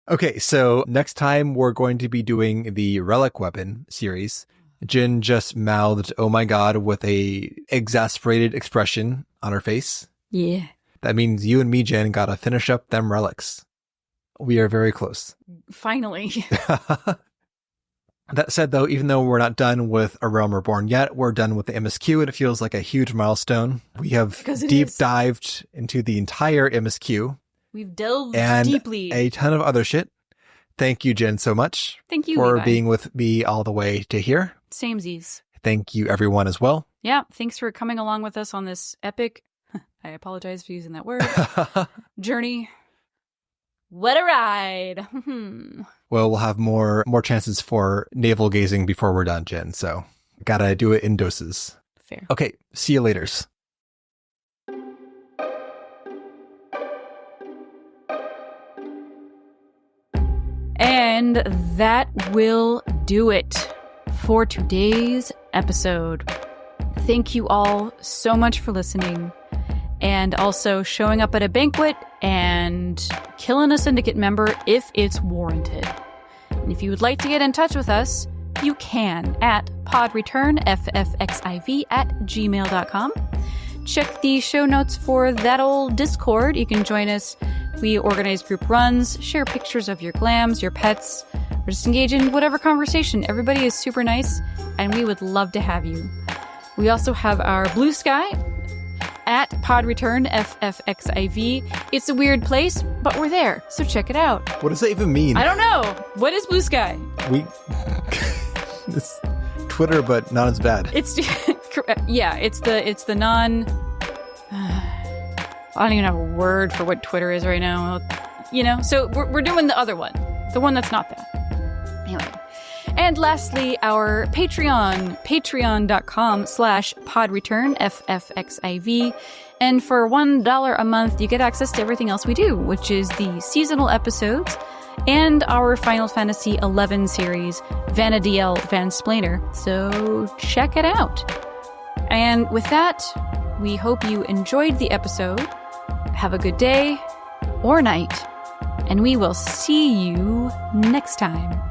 Speaker 3: Okay, so next time we're going to be doing the Relic Weapon series. Jin just mouthed, "Oh my god," with a exasperated expression on her face.
Speaker 2: Yeah.
Speaker 3: That means you and me, Jen, gotta finish up them relics. We are very close.
Speaker 2: Finally.
Speaker 3: That said, though, even though we're not done with A Realm Reborn yet, we're done with the MSQ, and it feels like a huge milestone. We have deep dived into the entire MSQ.
Speaker 2: We've delved
Speaker 3: and
Speaker 2: deeply.
Speaker 3: A ton of other shit. Thank you, Jen, so much.
Speaker 2: Thank you,
Speaker 3: for
Speaker 2: Levi.
Speaker 3: being with me all the way to here.
Speaker 2: Samesies.
Speaker 3: Thank you, everyone, as well.
Speaker 2: Yeah, thanks for coming along with us on this epic, I apologize for using that word, journey. What a ride.
Speaker 3: Well, we'll have more chances for navel gazing before we're done, Jen. So gotta do it in doses.
Speaker 2: Fair.
Speaker 3: Okay, see you laters.
Speaker 2: And that will do it for today's episode. Thank you all so much for listening, and also showing up at a banquet and killing a syndicate member if it's warranted. And if you would like to get in touch with us, you can at podreturnffxiv@gmail.com. Check the show notes for that old Discord. You can join us. We organize group runs, share pictures of your glams, your pets, or just engage in whatever conversation. Everybody is super nice, and we would love to have you. We also have our Blue Sky at podreturnffxiv. It's a weird place, but we're there, so check it out.
Speaker 3: What does that even mean?
Speaker 2: I don't know. What is Blue Sky?
Speaker 3: It's Twitter, but not as bad.
Speaker 2: It's it's the non. I don't even have a word for what Twitter is right now. You know, so we're doing the other one, the one that's not that. Anyway. And lastly, our Patreon, patreon.com/podreturnffxiv. And for $1 a month, you get access to everything else we do, which is the seasonal episodes and our Final Fantasy XI series, Vanadiel Van Splainer. So check it out. And with that, we hope you enjoyed the episode. Have a good day or night, and we will see you next time.